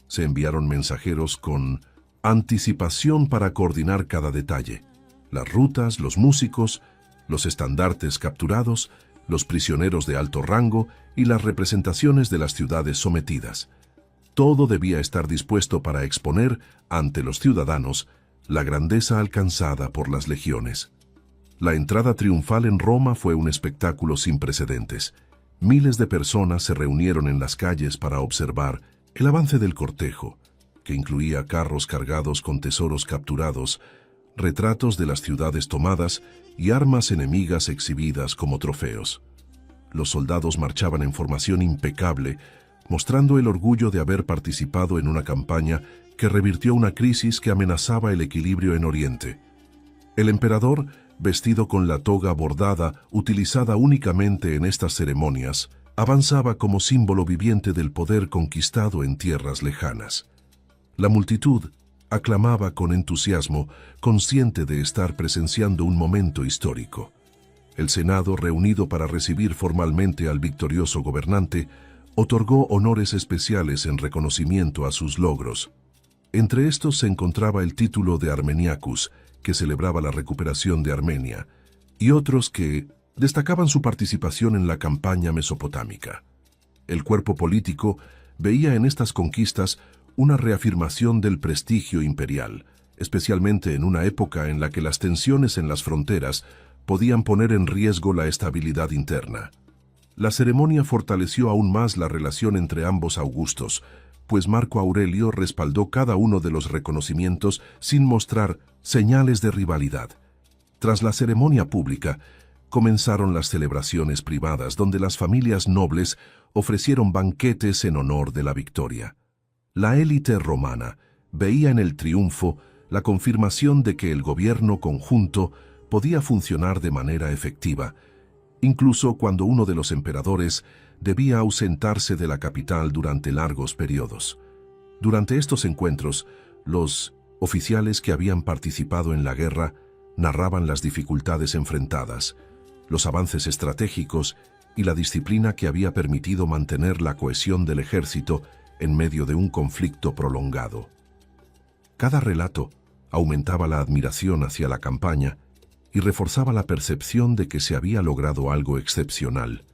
Se enviaron mensajeros con anticipación para coordinar cada detalle: las rutas, los músicos, los estandartes capturados, los prisioneros de alto rango y las representaciones de las ciudades sometidas. Todo debía estar dispuesto para exponer ante los ciudadanos la grandeza alcanzada por las legiones. La entrada triunfal en Roma fue un espectáculo sin precedentes. Miles de personas se reunieron en las calles para observar el avance del cortejo, que incluía carros cargados con tesoros capturados, retratos de las ciudades tomadas y armas enemigas exhibidas como trofeos. Los soldados marchaban en formación impecable, mostrando el orgullo de haber participado en una campaña que revirtió una crisis que amenazaba el equilibrio en Oriente. El emperador, vestido con la toga bordada utilizada únicamente en estas ceremonias, avanzaba como símbolo viviente del poder conquistado en tierras lejanas. La multitud aclamaba con entusiasmo, consciente de estar presenciando un momento histórico. El Senado, reunido para recibir formalmente al victorioso gobernante, otorgó honores especiales en reconocimiento a sus logros. Entre estos se encontraba el título de Armeniacus, que celebraba la recuperación de Armenia, y otros que destacaban su participación en la campaña mesopotámica. El cuerpo político veía en estas conquistas una reafirmación del prestigio imperial, especialmente en una época en la que las tensiones en las fronteras podían poner en riesgo la estabilidad interna. La ceremonia fortaleció aún más la relación entre ambos Augustos, pues Marco Aurelio respaldó cada uno de los reconocimientos sin mostrar señales de rivalidad. Tras la ceremonia pública, comenzaron las celebraciones privadas donde las familias nobles ofrecieron banquetes en honor de la victoria. La élite romana veía en el triunfo la confirmación de que el gobierno conjunto podía funcionar de manera efectiva, incluso cuando uno de los emperadores debía ausentarse de la capital durante largos periodos. Durante estos encuentros, los oficiales que habían participado en la guerra narraban las dificultades enfrentadas, los avances estratégicos y la disciplina que había permitido mantener la cohesión del ejército en medio de un conflicto prolongado. Cada relato aumentaba la admiración hacia la campaña y reforzaba la percepción de que se había logrado algo excepcional.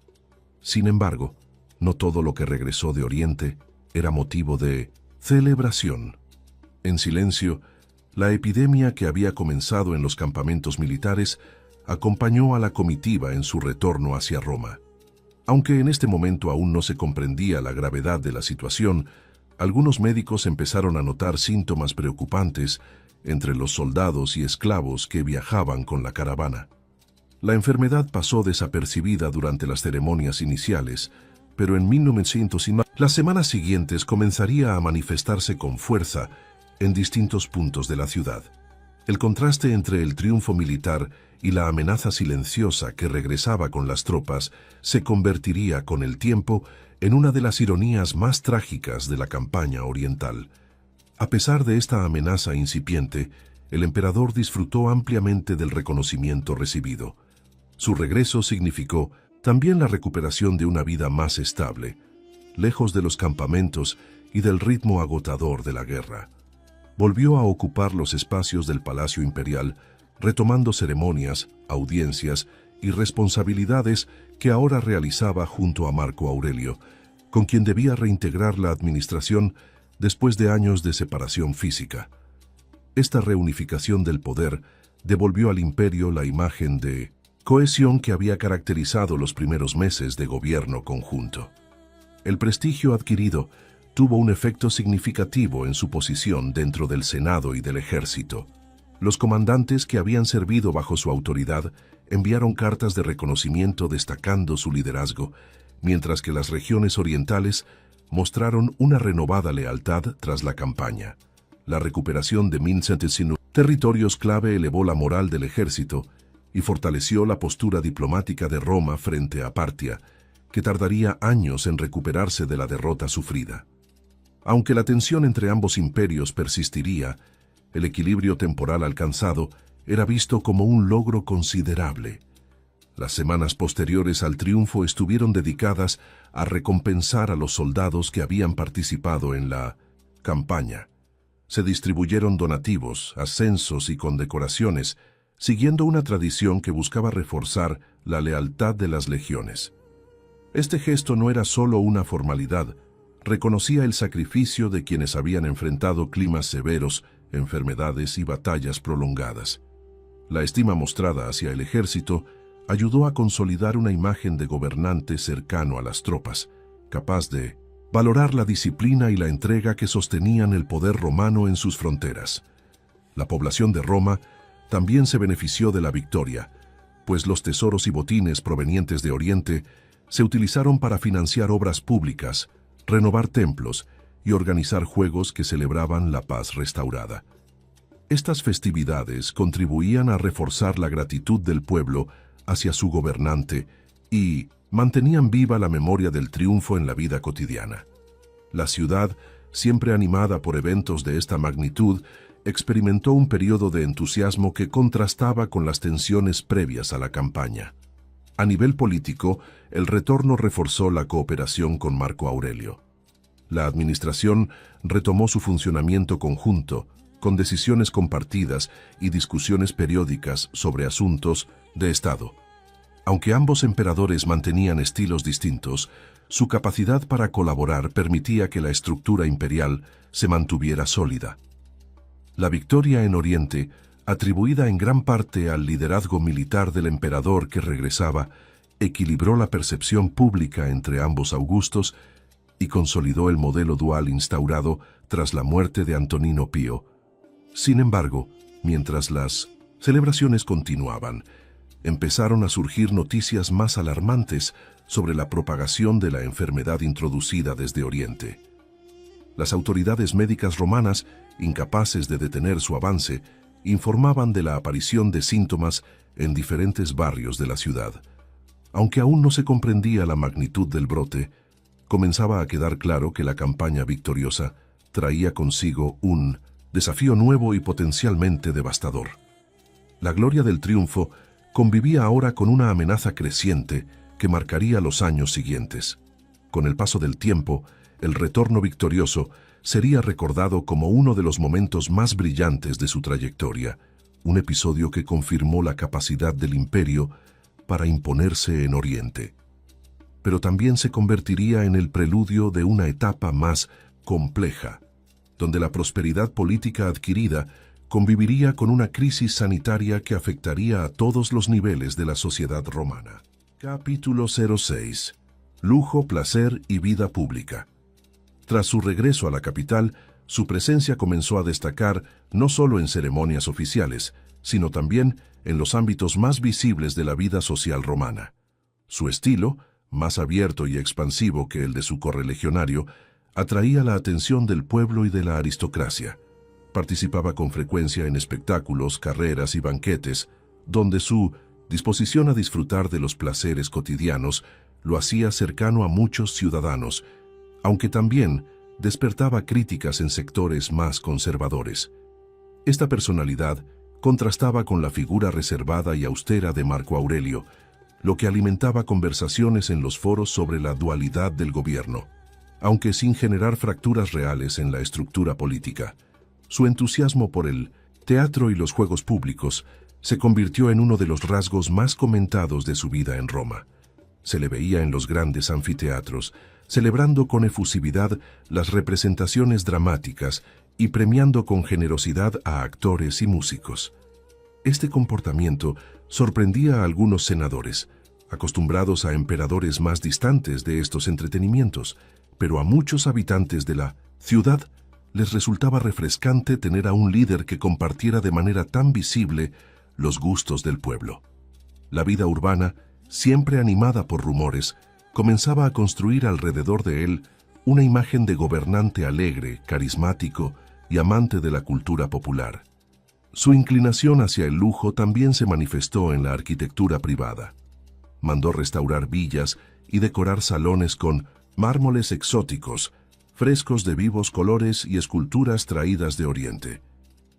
Sin embargo, no todo lo que regresó de Oriente era motivo de celebración. En silencio, la epidemia que había comenzado en los campamentos militares acompañó a la comitiva en su retorno hacia Roma. Aunque en este momento aún no se comprendía la gravedad de la situación, algunos médicos empezaron a notar síntomas preocupantes entre los soldados y esclavos que viajaban con la caravana. La enfermedad pasó desapercibida durante las ceremonias iniciales, pero en 1909, las semanas siguientes comenzaría a manifestarse con fuerza en distintos puntos de la ciudad. El contraste entre el triunfo militar y la amenaza silenciosa que regresaba con las tropas se convertiría con el tiempo en una de las ironías más trágicas de la campaña oriental. A pesar de esta amenaza incipiente, el emperador disfrutó ampliamente del reconocimiento recibido. Su regreso significó también la recuperación de una vida más estable, lejos de los campamentos y del ritmo agotador de la guerra. Volvió a ocupar los espacios del Palacio Imperial, retomando ceremonias, audiencias y responsabilidades que ahora realizaba junto a Marco Aurelio, con quien debía reintegrar la administración después de años de separación física. Esta reunificación del poder devolvió al imperio la imagen de cohesión que había caracterizado los primeros meses de gobierno conjunto. El prestigio adquirido tuvo un efecto significativo en su posición dentro del Senado y del ejército. Los comandantes que habían servido bajo su autoridad enviaron cartas de reconocimiento destacando su liderazgo, mientras que las regiones orientales mostraron una renovada lealtad tras la campaña. La recuperación de Mincentesinu, territorios clave, elevó la moral del ejército y fortaleció la postura diplomática de Roma frente a Partia, que tardaría años en recuperarse de la derrota sufrida. Aunque la tensión entre ambos imperios persistiría, el equilibrio temporal alcanzado era visto como un logro considerable. Las semanas posteriores al triunfo estuvieron dedicadas a recompensar a los soldados que habían participado en la campaña. Se distribuyeron donativos, ascensos y condecoraciones, siguiendo una tradición que buscaba reforzar la lealtad de las legiones. Este gesto no era solo una formalidad, reconocía el sacrificio de quienes habían enfrentado climas severos, enfermedades y batallas prolongadas. La estima mostrada hacia el ejército ayudó a consolidar una imagen de gobernante cercano a las tropas, capaz de valorar la disciplina y la entrega que sostenían el poder romano en sus fronteras. La población de Roma también se benefició de la victoria, pues los tesoros y botines provenientes de Oriente se utilizaron para financiar obras públicas, renovar templos y organizar juegos que celebraban la paz restaurada. Estas festividades contribuían a reforzar la gratitud del pueblo hacia su gobernante y mantenían viva la memoria del triunfo en la vida cotidiana. La ciudad, siempre animada por eventos de esta magnitud, experimentó un periodo de entusiasmo que contrastaba con las tensiones previas a la campaña. A nivel político, el retorno reforzó la cooperación con Marco Aurelio. La administración retomó su funcionamiento conjunto, con decisiones compartidas y discusiones periódicas sobre asuntos de Estado. Aunque ambos emperadores mantenían estilos distintos, su capacidad para colaborar permitía que la estructura imperial se mantuviera sólida. La victoria en Oriente, atribuida en gran parte al liderazgo militar del emperador que regresaba, equilibró la percepción pública entre ambos Augustos y consolidó el modelo dual instaurado tras la muerte de Antonino Pío. Sin embargo, mientras las celebraciones continuaban, empezaron a surgir noticias más alarmantes sobre la propagación de la enfermedad introducida desde Oriente. Las autoridades médicas romanas, incapaces de detener su avance, informaban de la aparición de síntomas en diferentes barrios de la ciudad. Aunque aún no se comprendía la magnitud del brote, comenzaba a quedar claro que la campaña victoriosa traía consigo un desafío nuevo y potencialmente devastador. La gloria del triunfo convivía ahora con una amenaza creciente que marcaría los años siguientes. Con el paso del tiempo, el retorno victorioso sería recordado como uno de los momentos más brillantes de su trayectoria, un episodio que confirmó la capacidad del imperio para imponerse en Oriente. Pero también se convertiría en el preludio de una etapa más compleja, donde la prosperidad política adquirida conviviría con una crisis sanitaria que afectaría a todos los niveles de la sociedad romana. Capítulo 06. Lujo, placer y vida pública. Tras su regreso a la capital, su presencia comenzó a destacar no solo en ceremonias oficiales, sino también en los ámbitos más visibles de la vida social romana. Su estilo, más abierto y expansivo que el de su correligionario, atraía la atención del pueblo y de la aristocracia. Participaba con frecuencia en espectáculos, carreras y banquetes, donde su disposición a disfrutar de los placeres cotidianos lo hacía cercano a muchos ciudadanos, aunque también despertaba críticas en sectores más conservadores. Esta personalidad contrastaba con la figura reservada y austera de Marco Aurelio, lo que alimentaba conversaciones en los foros sobre la dualidad del gobierno, aunque sin generar fracturas reales en la estructura política. Su entusiasmo por el teatro y los juegos públicos se convirtió en uno de los rasgos más comentados de su vida en Roma. Se le veía en los grandes anfiteatros, celebrando con efusividad las representaciones dramáticas y premiando con generosidad a actores y músicos. Este comportamiento sorprendía a algunos senadores, acostumbrados a emperadores más distantes de estos entretenimientos, pero a muchos habitantes de la ciudad les resultaba refrescante tener a un líder que compartiera de manera tan visible los gustos del pueblo. La vida urbana, siempre animada por rumores, comenzaba a construir alrededor de él una imagen de gobernante alegre, carismático y amante de la cultura popular. Su inclinación hacia el lujo también se manifestó en la arquitectura privada. Mandó restaurar villas y decorar salones con mármoles exóticos, frescos de vivos colores y esculturas traídas de Oriente.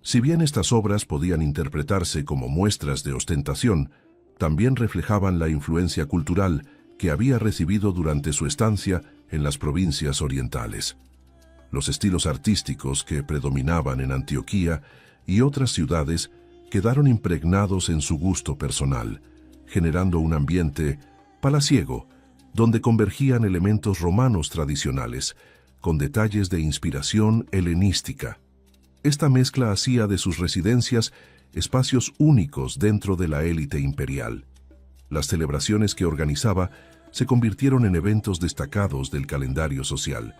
Si bien estas obras podían interpretarse como muestras de ostentación, también reflejaban la influencia cultural que había recibido durante su estancia en las provincias orientales. Los estilos artísticos que predominaban en Antioquía y otras ciudades quedaron impregnados en su gusto personal, generando un ambiente palaciego, donde convergían elementos romanos tradicionales, con detalles de inspiración helenística. Esta mezcla hacía de sus residencias espacios únicos dentro de la élite imperial. Las celebraciones que organizaba se convirtieron en eventos destacados del calendario social.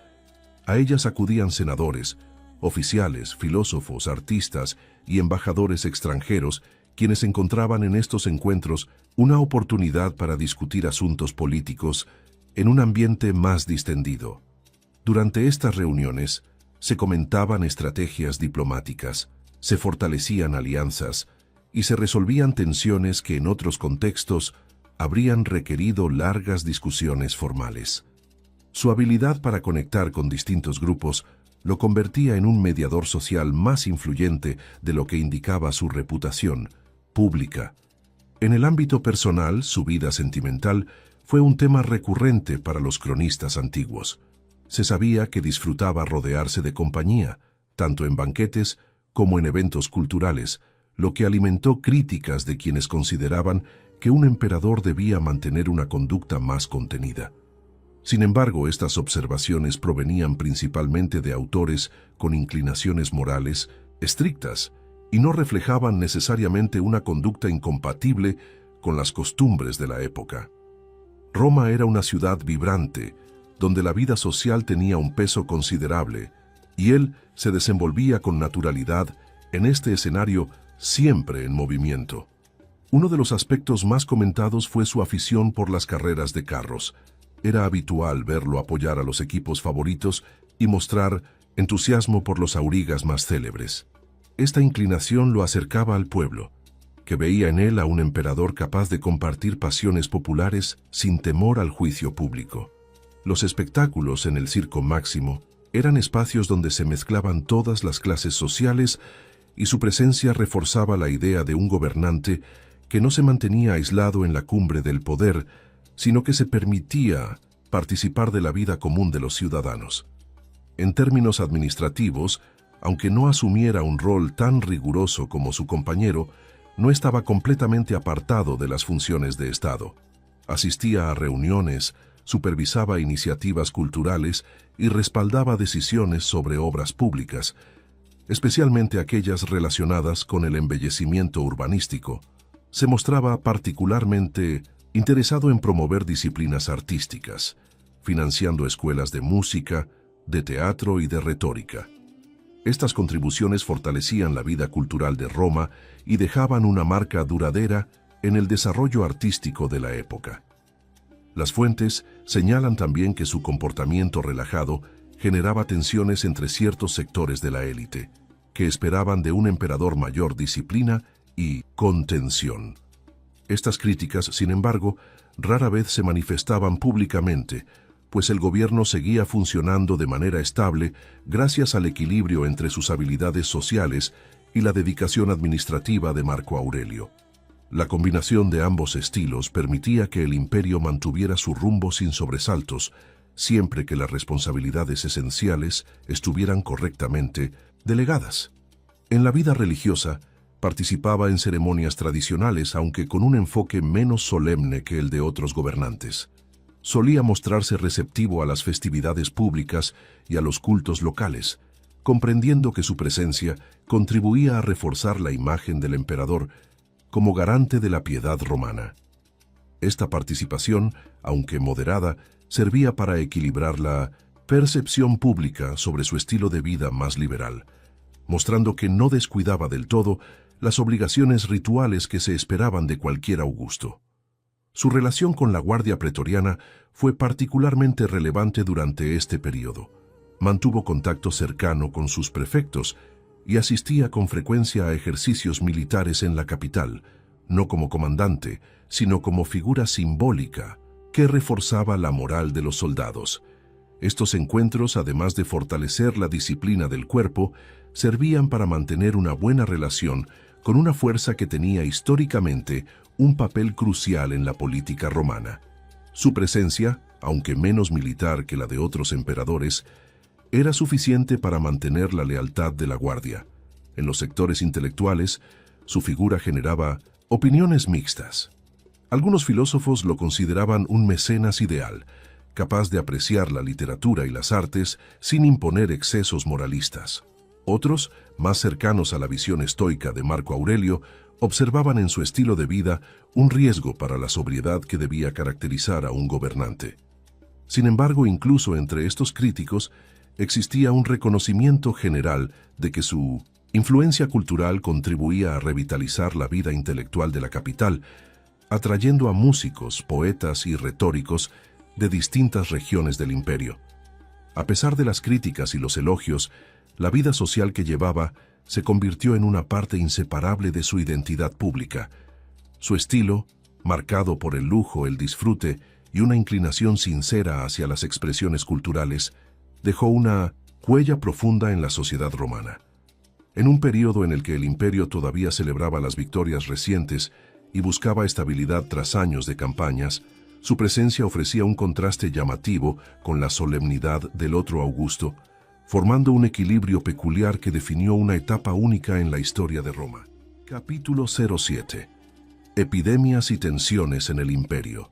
A ellas acudían senadores, oficiales, filósofos, artistas y embajadores extranjeros, quienes encontraban en estos encuentros una oportunidad para discutir asuntos políticos en un ambiente más distendido. Durante estas reuniones se comentaban estrategias diplomáticas, se fortalecían alianzas y se resolvían tensiones que en otros contextos habrían requerido largas discusiones formales. Su habilidad para conectar con distintos grupos lo convertía en un mediador social más influyente de lo que indicaba su reputación pública. En el ámbito personal, su vida sentimental fue un tema recurrente para los cronistas antiguos. Se sabía que disfrutaba rodearse de compañía, tanto en banquetes como en eventos culturales, lo que alimentó críticas de quienes consideraban que un emperador debía mantener una conducta más contenida. Sin embargo, estas observaciones provenían principalmente de autores con inclinaciones morales estrictas y no reflejaban necesariamente una conducta incompatible con las costumbres de la época. Roma era una ciudad vibrante, donde la vida social tenía un peso considerable, y él se desenvolvía con naturalidad en este escenario siempre en movimiento. Uno de los aspectos más comentados fue su afición por las carreras de carros. Era habitual verlo apoyar a los equipos favoritos y mostrar entusiasmo por los aurigas más célebres. Esta inclinación lo acercaba al pueblo, que veía en él a un emperador capaz de compartir pasiones populares sin temor al juicio público. Los espectáculos en el Circo Máximo eran espacios donde se mezclaban todas las clases sociales y su presencia reforzaba la idea de un gobernante que no se mantenía aislado en la cumbre del poder, sino que se permitía participar de la vida común de los ciudadanos. En términos administrativos, aunque no asumiera un rol tan riguroso como su compañero, no estaba completamente apartado de las funciones de Estado. Asistía a reuniones, supervisaba iniciativas culturales y respaldaba decisiones sobre obras públicas, especialmente aquellas relacionadas con el embellecimiento urbanístico. Se mostraba particularmente interesado en promover disciplinas artísticas, financiando escuelas de música, de teatro y de retórica. Estas contribuciones fortalecían la vida cultural de Roma y dejaban una marca duradera en el desarrollo artístico de la época. Las fuentes señalan también que su comportamiento relajado generaba tensiones entre ciertos sectores de la élite, que esperaban de un emperador mayor disciplina y contención. Estas críticas, sin embargo, rara vez se manifestaban públicamente, pues el gobierno seguía funcionando de manera estable gracias al equilibrio entre sus habilidades sociales y la dedicación administrativa de Marco Aurelio. La combinación de ambos estilos permitía que el imperio mantuviera su rumbo sin sobresaltos, siempre que las responsabilidades esenciales estuvieran correctamente delegadas. En la vida religiosa, participaba en ceremonias tradicionales, aunque con un enfoque menos solemne que el de otros gobernantes. Solía mostrarse receptivo a las festividades públicas y a los cultos locales, comprendiendo que su presencia contribuía a reforzar la imagen del emperador como garante de la piedad romana. Esta participación, aunque moderada, servía para equilibrar la percepción pública sobre su estilo de vida más liberal, mostrando que no descuidaba del todo las obligaciones rituales que se esperaban de cualquier augusto. Su relación con la Guardia Pretoriana fue particularmente relevante durante este periodo. Mantuvo contacto cercano con sus prefectos y asistía con frecuencia a ejercicios militares en la capital, no como comandante, sino como figura simbólica que reforzaba la moral de los soldados. Estos encuentros, además de fortalecer la disciplina del cuerpo, servían para mantener una buena relación con una fuerza que tenía históricamente un papel crucial en la política romana. Su presencia, aunque menos militar que la de otros emperadores, era suficiente para mantener la lealtad de la guardia. En los sectores intelectuales, su figura generaba opiniones mixtas. Algunos filósofos lo consideraban un mecenas ideal, capaz de apreciar la literatura y las artes sin imponer excesos moralistas. Otros, más cercanos a la visión estoica de Marco Aurelio, observaban en su estilo de vida un riesgo para la sobriedad que debía caracterizar a un gobernante. Sin embargo, incluso entre estos críticos, existía un reconocimiento general de que su influencia cultural contribuía a revitalizar la vida intelectual de la capital, atrayendo a músicos, poetas y retóricos de distintas regiones del imperio. A pesar de las críticas y los elogios, la vida social que llevaba se convirtió en una parte inseparable de su identidad pública. Su estilo, marcado por el lujo, el disfrute y una inclinación sincera hacia las expresiones culturales, dejó una huella profunda en la sociedad romana. En un periodo en el que el imperio todavía celebraba las victorias recientes y buscaba estabilidad tras años de campañas, su presencia ofrecía un contraste llamativo con la solemnidad del otro Augusto, formando un equilibrio peculiar que definió una etapa única en la historia de Roma. Capítulo 07. Epidemias y tensiones en el imperio.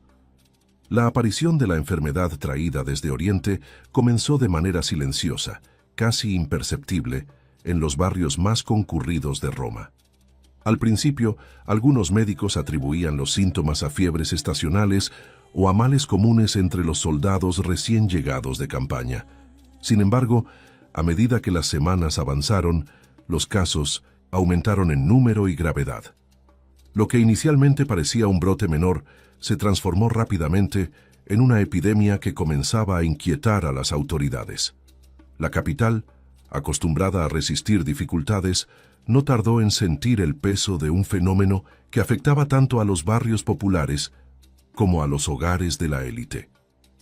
La aparición de la enfermedad traída desde Oriente comenzó de manera silenciosa, casi imperceptible, en los barrios más concurridos de Roma. Al principio, algunos médicos atribuían los síntomas a fiebres estacionales o a males comunes entre los soldados recién llegados de campaña. Sin embargo, a medida que las semanas avanzaron, los casos aumentaron en número y gravedad. Lo que inicialmente parecía un brote menor se transformó rápidamente en una epidemia que comenzaba a inquietar a las autoridades. La capital, acostumbrada a resistir dificultades, no tardó en sentir el peso de un fenómeno que afectaba tanto a los barrios populares como a los hogares de la élite.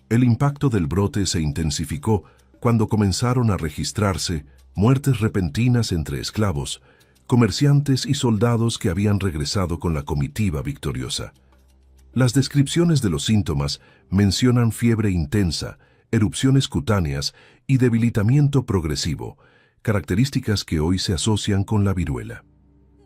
El impacto del brote se intensificó cuando comenzaron a registrarse muertes repentinas entre esclavos, comerciantes y soldados que habían regresado con la comitiva victoriosa. Las descripciones de los síntomas mencionan fiebre intensa, erupciones cutáneas y debilitamiento progresivo, características que hoy se asocian con la viruela.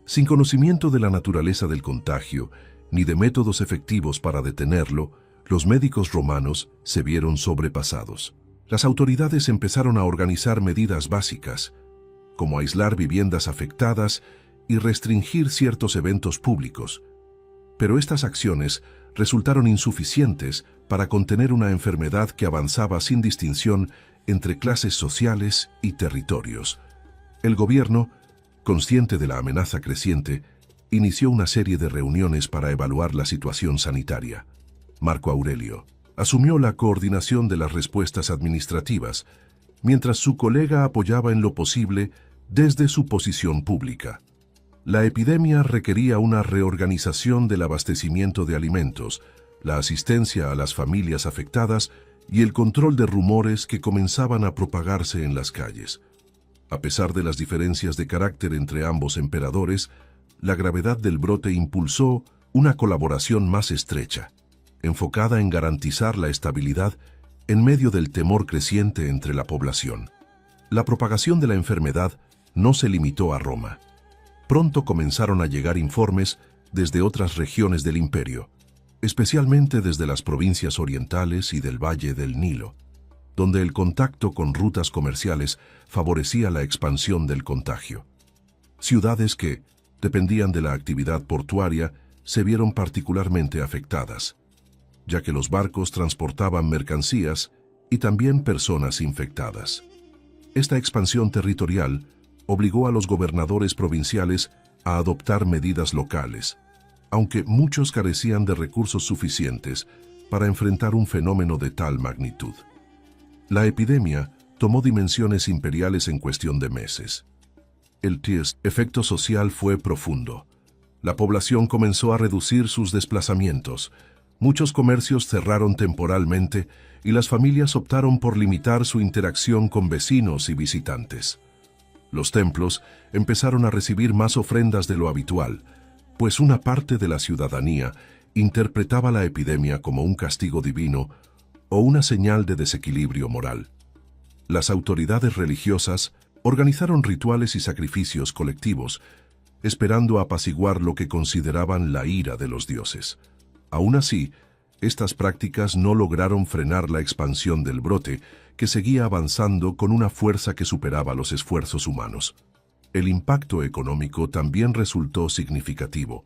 Sin conocimiento de la naturaleza del contagio, ni de métodos efectivos para detenerlo, los médicos romanos se vieron sobrepasados. Las autoridades empezaron a organizar medidas básicas, como aislar viviendas afectadas y restringir ciertos eventos públicos. Pero estas acciones resultaron insuficientes para contener una enfermedad que avanzaba sin distinción entre clases sociales y territorios. El gobierno, consciente de la amenaza creciente, inició una serie de reuniones para evaluar la situación sanitaria. Marco Aurelio asumió la coordinación de las respuestas administrativas, mientras su colega apoyaba en lo posible desde su posición pública. La epidemia requería una reorganización del abastecimiento de alimentos, la asistencia a las familias afectadas y el control de rumores que comenzaban a propagarse en las calles. A pesar de las diferencias de carácter entre ambos emperadores, la gravedad del brote impulsó una colaboración más estrecha, enfocada en garantizar la estabilidad en medio del temor creciente entre la población. La propagación de la enfermedad no se limitó a Roma. Pronto comenzaron a llegar informes desde otras regiones del imperio, especialmente desde las provincias orientales y del Valle del Nilo, donde el contacto con rutas comerciales favorecía la expansión del contagio. Ciudades que dependían de la actividad portuaria se vieron particularmente afectadas, ya que los barcos transportaban mercancías y también personas infectadas. Esta expansión territorial obligó a los gobernadores provinciales a adoptar medidas locales, aunque muchos carecían de recursos suficientes para enfrentar un fenómeno de tal magnitud. La epidemia tomó dimensiones imperiales en cuestión de meses. El efecto social fue profundo. La población comenzó a reducir sus desplazamientos, muchos comercios cerraron temporalmente y las familias optaron por limitar su interacción con vecinos y visitantes. Los templos empezaron a recibir más ofrendas de lo habitual, pues una parte de la ciudadanía interpretaba la epidemia como un castigo divino o una señal de desequilibrio moral. Las autoridades religiosas organizaron rituales y sacrificios colectivos, esperando apaciguar lo que consideraban la ira de los dioses. Aún así, estas prácticas no lograron frenar la expansión del brote, que seguía avanzando con una fuerza que superaba los esfuerzos humanos. El impacto económico también resultó significativo.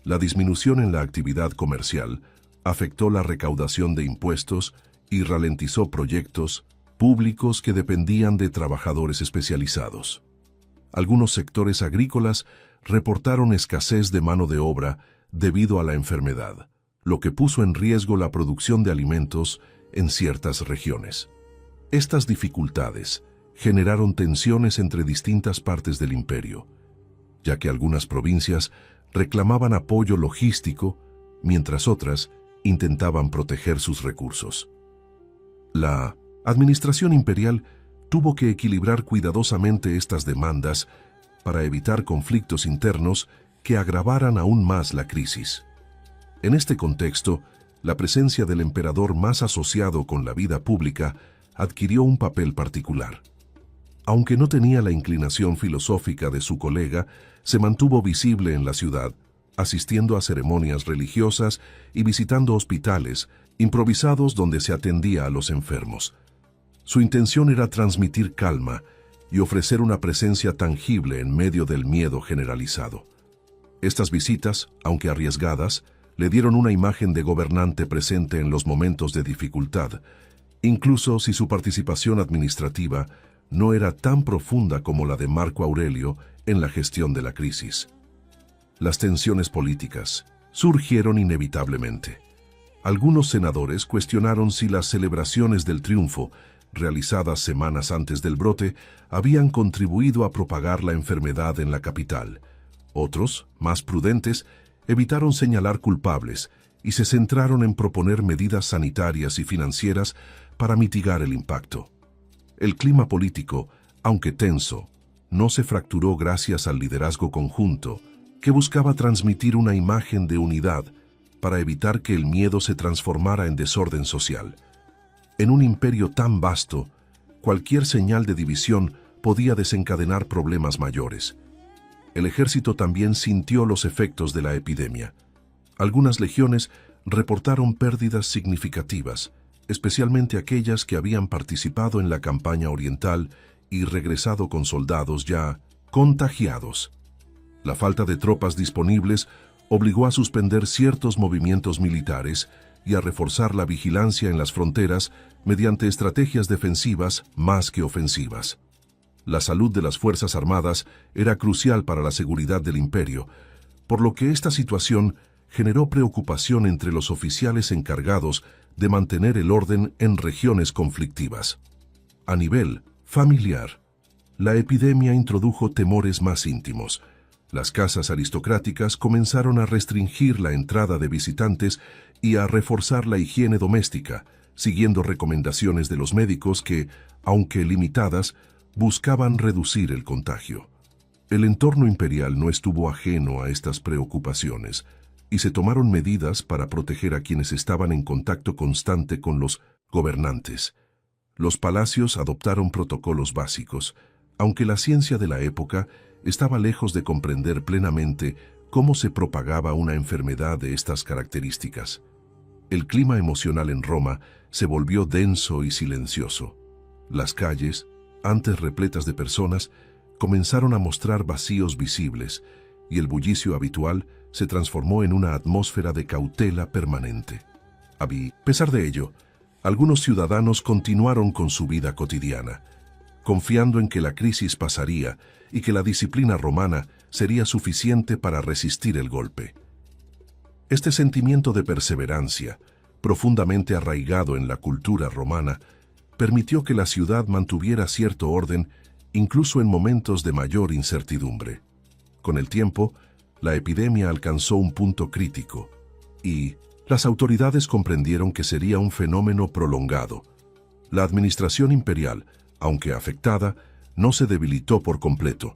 La disminución en la actividad comercial afectó la recaudación de impuestos y ralentizó proyectos públicos que dependían de trabajadores especializados. Algunos sectores agrícolas reportaron escasez de mano de obra debido a la enfermedad, lo que puso en riesgo la producción de alimentos en ciertas regiones. Estas dificultades generaron tensiones entre distintas partes del imperio, ya que algunas provincias reclamaban apoyo logístico, mientras otras intentaban proteger sus recursos. La administración imperial tuvo que equilibrar cuidadosamente estas demandas para evitar conflictos internos que agravaran aún más la crisis. En este contexto, la presencia del emperador más asociado con la vida pública adquirió un papel particular. Aunque no tenía la inclinación filosófica de su colega, se mantuvo visible en la ciudad, asistiendo a ceremonias religiosas y visitando hospitales improvisados donde se atendía a los enfermos. Su intención era transmitir calma y ofrecer una presencia tangible en medio del miedo generalizado. Estas visitas, aunque arriesgadas, le dieron una imagen de gobernante presente en los momentos de dificultad, incluso si su participación administrativa no era tan profunda como la de Marco Aurelio en la gestión de la crisis. Las tensiones políticas surgieron inevitablemente. Algunos senadores cuestionaron si las celebraciones del triunfo, realizadas semanas antes del brote, habían contribuido a propagar la enfermedad en la capital. Otros, más prudentes, evitaron señalar culpables y se centraron en proponer medidas sanitarias y financieras para mitigar el impacto. El clima político, aunque tenso, no se fracturó gracias al liderazgo conjunto, que buscaba transmitir una imagen de unidad para evitar que el miedo se transformara en desorden social. En un imperio tan vasto, cualquier señal de división podía desencadenar problemas mayores. El ejército también sintió los efectos de la epidemia. Algunas legiones reportaron pérdidas significativas, especialmente aquellas que habían participado en la campaña oriental y regresado con soldados ya contagiados. La falta de tropas disponibles obligó a suspender ciertos movimientos militares y a reforzar la vigilancia en las fronteras mediante estrategias defensivas más que ofensivas. La salud de las Fuerzas Armadas era crucial para la seguridad del imperio, por lo que esta situación generó preocupación entre los oficiales encargados de mantener el orden en regiones conflictivas. A nivel familiar, la epidemia introdujo temores más íntimos. Las casas aristocráticas comenzaron a restringir la entrada de visitantes y a reforzar la higiene doméstica, siguiendo recomendaciones de los médicos que, aunque limitadas, buscaban reducir el contagio. El entorno imperial no estuvo ajeno a estas preocupaciones, y se tomaron medidas para proteger a quienes estaban en contacto constante con los gobernantes. Los palacios adoptaron protocolos básicos, aunque la ciencia de la época estaba lejos de comprender plenamente cómo se propagaba una enfermedad de estas características. El clima emocional en Roma se volvió denso y silencioso. Las calles, antes repletas de personas, comenzaron a mostrar vacíos visibles, y el bullicio habitual se transformó en una atmósfera de cautela permanente. A pesar de ello, algunos ciudadanos continuaron con su vida cotidiana, confiando en que la crisis pasaría y que la disciplina romana sería suficiente para resistir el golpe. Este sentimiento de perseverancia, profundamente arraigado en la cultura romana, permitió que la ciudad mantuviera cierto orden incluso en momentos de mayor incertidumbre. Con el tiempo, la epidemia alcanzó un punto crítico y las autoridades comprendieron que sería un fenómeno prolongado. La administración imperial, aunque afectada, no se debilitó por completo.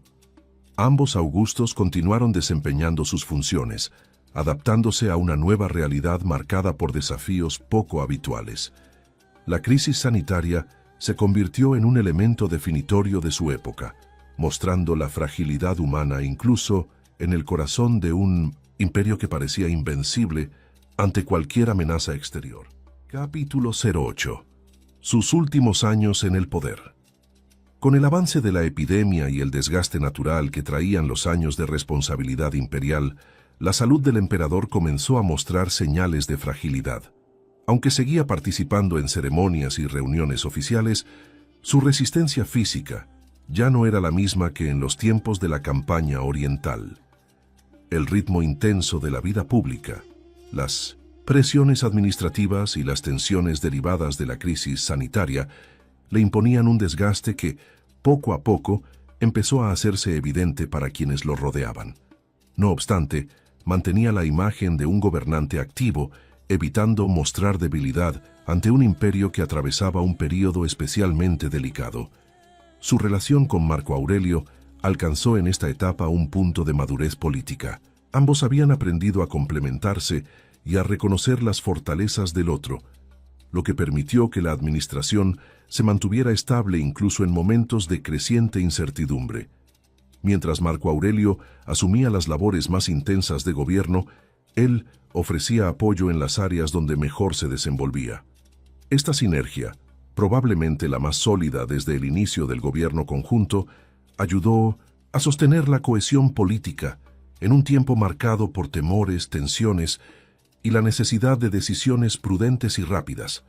Ambos augustos continuaron desempeñando sus funciones, adaptándose a una nueva realidad marcada por desafíos poco habituales. La crisis sanitaria se convirtió en un elemento definitorio de su época, mostrando la fragilidad humana incluso en el corazón de un imperio que parecía invencible ante cualquier amenaza exterior. Capítulo 08. Sus últimos años en el poder. Con el avance de la epidemia y el desgaste natural que traían los años de responsabilidad imperial, la salud del emperador comenzó a mostrar señales de fragilidad. Aunque seguía participando en ceremonias y reuniones oficiales, su resistencia física ya no era la misma que en los tiempos de la campaña oriental. El ritmo intenso de la vida pública, las presiones administrativas y las tensiones derivadas de la crisis sanitaria le imponían un desgaste que, poco a poco, empezó a hacerse evidente para quienes lo rodeaban. No obstante, mantenía la imagen de un gobernante activo, evitando mostrar debilidad ante un imperio que atravesaba un período especialmente delicado. Su relación con Marco Aurelio alcanzó en esta etapa un punto de madurez política. Ambos habían aprendido a complementarse y a reconocer las fortalezas del otro, lo que permitió que la administración se mantuviera estable incluso en momentos de creciente incertidumbre. Mientras Marco Aurelio asumía las labores más intensas de gobierno, él ofrecía apoyo en las áreas donde mejor se desenvolvía. Esta sinergia, probablemente la más sólida desde el inicio del gobierno conjunto, ayudó a sostener la cohesión política en un tiempo marcado por temores, tensiones y la necesidad de decisiones prudentes y rápidas.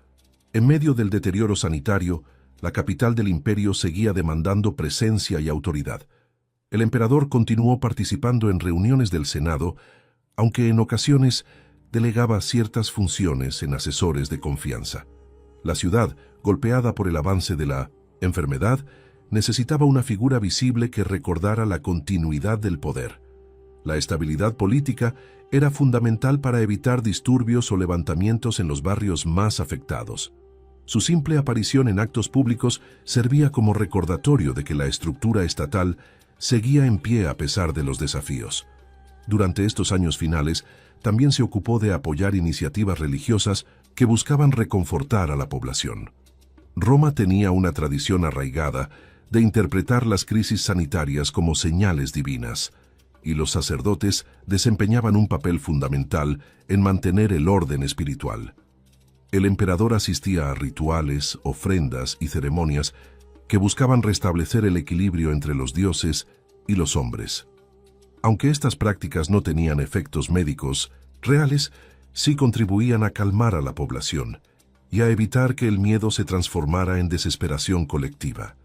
En medio del deterioro sanitario, la capital del imperio seguía demandando presencia y autoridad. El emperador continuó participando en reuniones del Senado, aunque en ocasiones delegaba ciertas funciones en asesores de confianza. La ciudad, golpeada por el avance de la enfermedad, necesitaba una figura visible que recordara la continuidad del poder. La estabilidad política era fundamental para evitar disturbios o levantamientos en los barrios más afectados. Su simple aparición en actos públicos servía como recordatorio de que la estructura estatal seguía en pie a pesar de los desafíos. Durante estos años finales, también se ocupó de apoyar iniciativas religiosas que buscaban reconfortar a la población. Roma tenía una tradición arraigada de interpretar las crisis sanitarias como señales divinas, y los sacerdotes desempeñaban un papel fundamental en mantener el orden espiritual. El emperador asistía a rituales, ofrendas y ceremonias que buscaban restablecer el equilibrio entre los dioses y los hombres. Aunque estas prácticas no tenían efectos médicos reales, sí contribuían a calmar a la población y a evitar que el miedo se transformara en desesperación colectiva.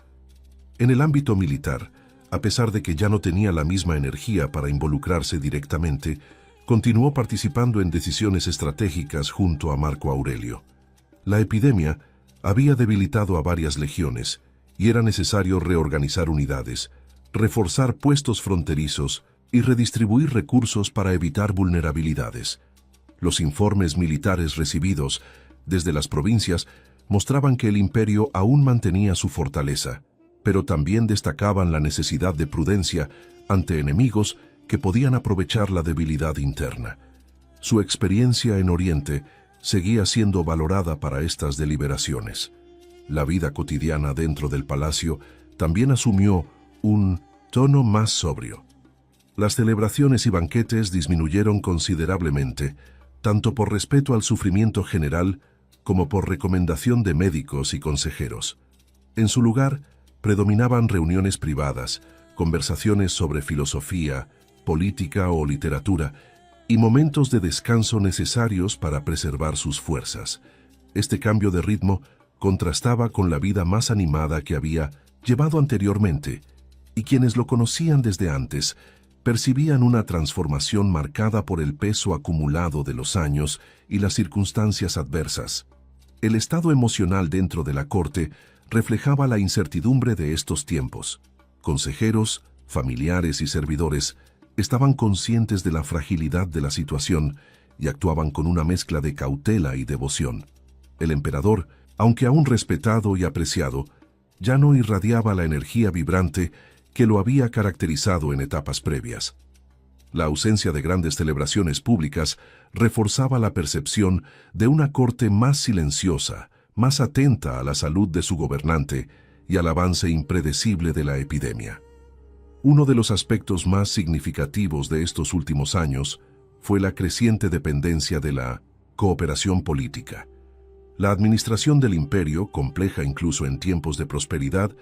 En el ámbito militar, a pesar de que ya no tenía la misma energía para involucrarse directamente, continuó participando en decisiones estratégicas junto a Marco Aurelio. La epidemia había debilitado a varias legiones y era necesario reorganizar unidades, reforzar puestos fronterizos y redistribuir recursos para evitar vulnerabilidades. Los informes militares recibidos desde las provincias mostraban que el imperio aún mantenía su fortaleza, pero también destacaban la necesidad de prudencia ante enemigos que podían aprovechar la debilidad interna. Su experiencia en Oriente seguía siendo valorada para estas deliberaciones. La vida cotidiana dentro del palacio también asumió un tono más sobrio. Las celebraciones y banquetes disminuyeron considerablemente, tanto por respeto al sufrimiento general como por recomendación de médicos y consejeros. En su lugar, predominaban reuniones privadas, conversaciones sobre filosofía, política o literatura, y momentos de descanso necesarios para preservar sus fuerzas. Este cambio de ritmo contrastaba con la vida más animada que había llevado anteriormente, y quienes lo conocían desde antes percibían una transformación marcada por el peso acumulado de los años y las circunstancias adversas. El estado emocional dentro de la corte reflejaba la incertidumbre de estos tiempos. Consejeros, familiares y servidores estaban conscientes de la fragilidad de la situación y actuaban con una mezcla de cautela y devoción. El emperador, aunque aún respetado y apreciado, ya no irradiaba la energía vibrante que lo había caracterizado en etapas previas. La ausencia de grandes celebraciones públicas reforzaba la percepción de una corte más silenciosa, más atenta a la salud de su gobernante y al avance impredecible de la epidemia. Uno de los aspectos más significativos de estos últimos años fue la creciente dependencia de la cooperación política. La administración del imperio, compleja incluso en tiempos de prosperidad,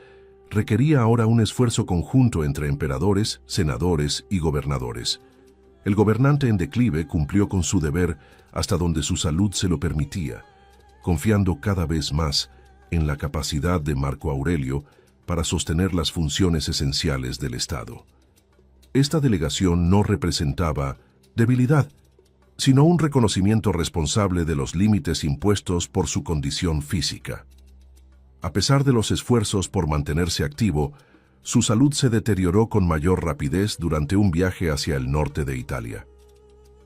requería ahora un esfuerzo conjunto entre emperadores, senadores y gobernadores. El gobernante en declive cumplió con su deber hasta donde su salud se lo permitía, confiando cada vez más en la capacidad de Marco Aurelio para sostener las funciones esenciales del Estado. Esta delegación no representaba debilidad, sino un reconocimiento responsable de los límites impuestos por su condición física. A pesar de los esfuerzos por mantenerse activo, su salud se deterioró con mayor rapidez durante un viaje hacia el norte de Italia.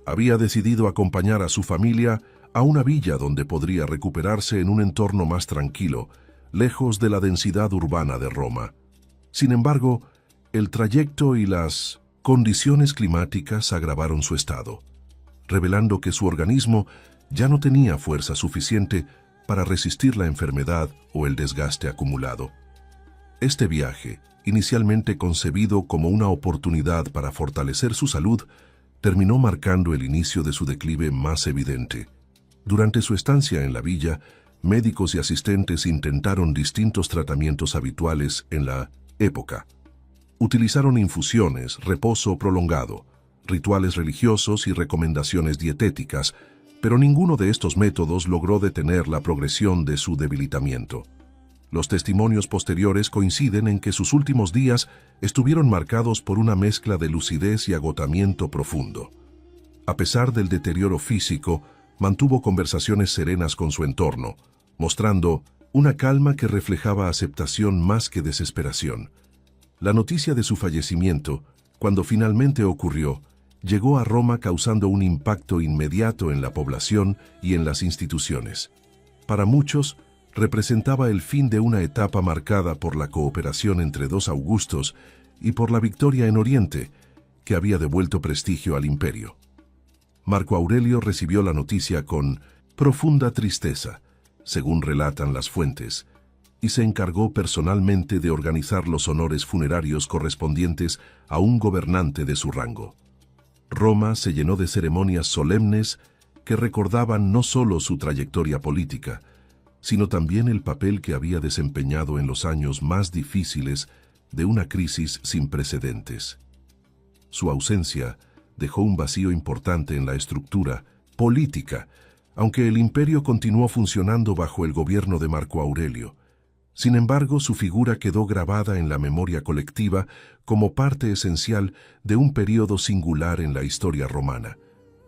Había decidido acompañar a su familia a una villa donde podría recuperarse en un entorno más tranquilo, lejos de la densidad urbana de Roma. Sin embargo, el trayecto y las condiciones climáticas agravaron su estado, revelando que su organismo ya no tenía fuerza suficiente para resistir la enfermedad o el desgaste acumulado. Este viaje, inicialmente concebido como una oportunidad para fortalecer su salud, terminó marcando el inicio de su declive más evidente. Durante su estancia en la villa, médicos y asistentes intentaron distintos tratamientos habituales en la época. Utilizaron infusiones, reposo prolongado, rituales religiosos y recomendaciones dietéticas, pero ninguno de estos métodos logró detener la progresión de su debilitamiento. Los testimonios posteriores coinciden en que sus últimos días estuvieron marcados por una mezcla de lucidez y agotamiento profundo. A pesar del deterioro físico, mantuvo conversaciones serenas con su entorno, mostrando una calma que reflejaba aceptación más que desesperación. La noticia de su fallecimiento, cuando finalmente ocurrió, llegó a Roma causando un impacto inmediato en la población y en las instituciones. Para muchos, representaba el fin de una etapa marcada por la cooperación entre dos Augustos y por la victoria en Oriente, que había devuelto prestigio al imperio. Marco Aurelio recibió la noticia con profunda tristeza, según relatan las fuentes, y se encargó personalmente de organizar los honores funerarios correspondientes a un gobernante de su rango. Roma se llenó de ceremonias solemnes que recordaban no solo su trayectoria política, sino también el papel que había desempeñado en los años más difíciles de una crisis sin precedentes. Su ausencia dejó un vacío importante en la estructura política, aunque el imperio continuó funcionando bajo el gobierno de Marco Aurelio. Sin embargo, su figura quedó grabada en la memoria colectiva como parte esencial de un período singular en la historia romana,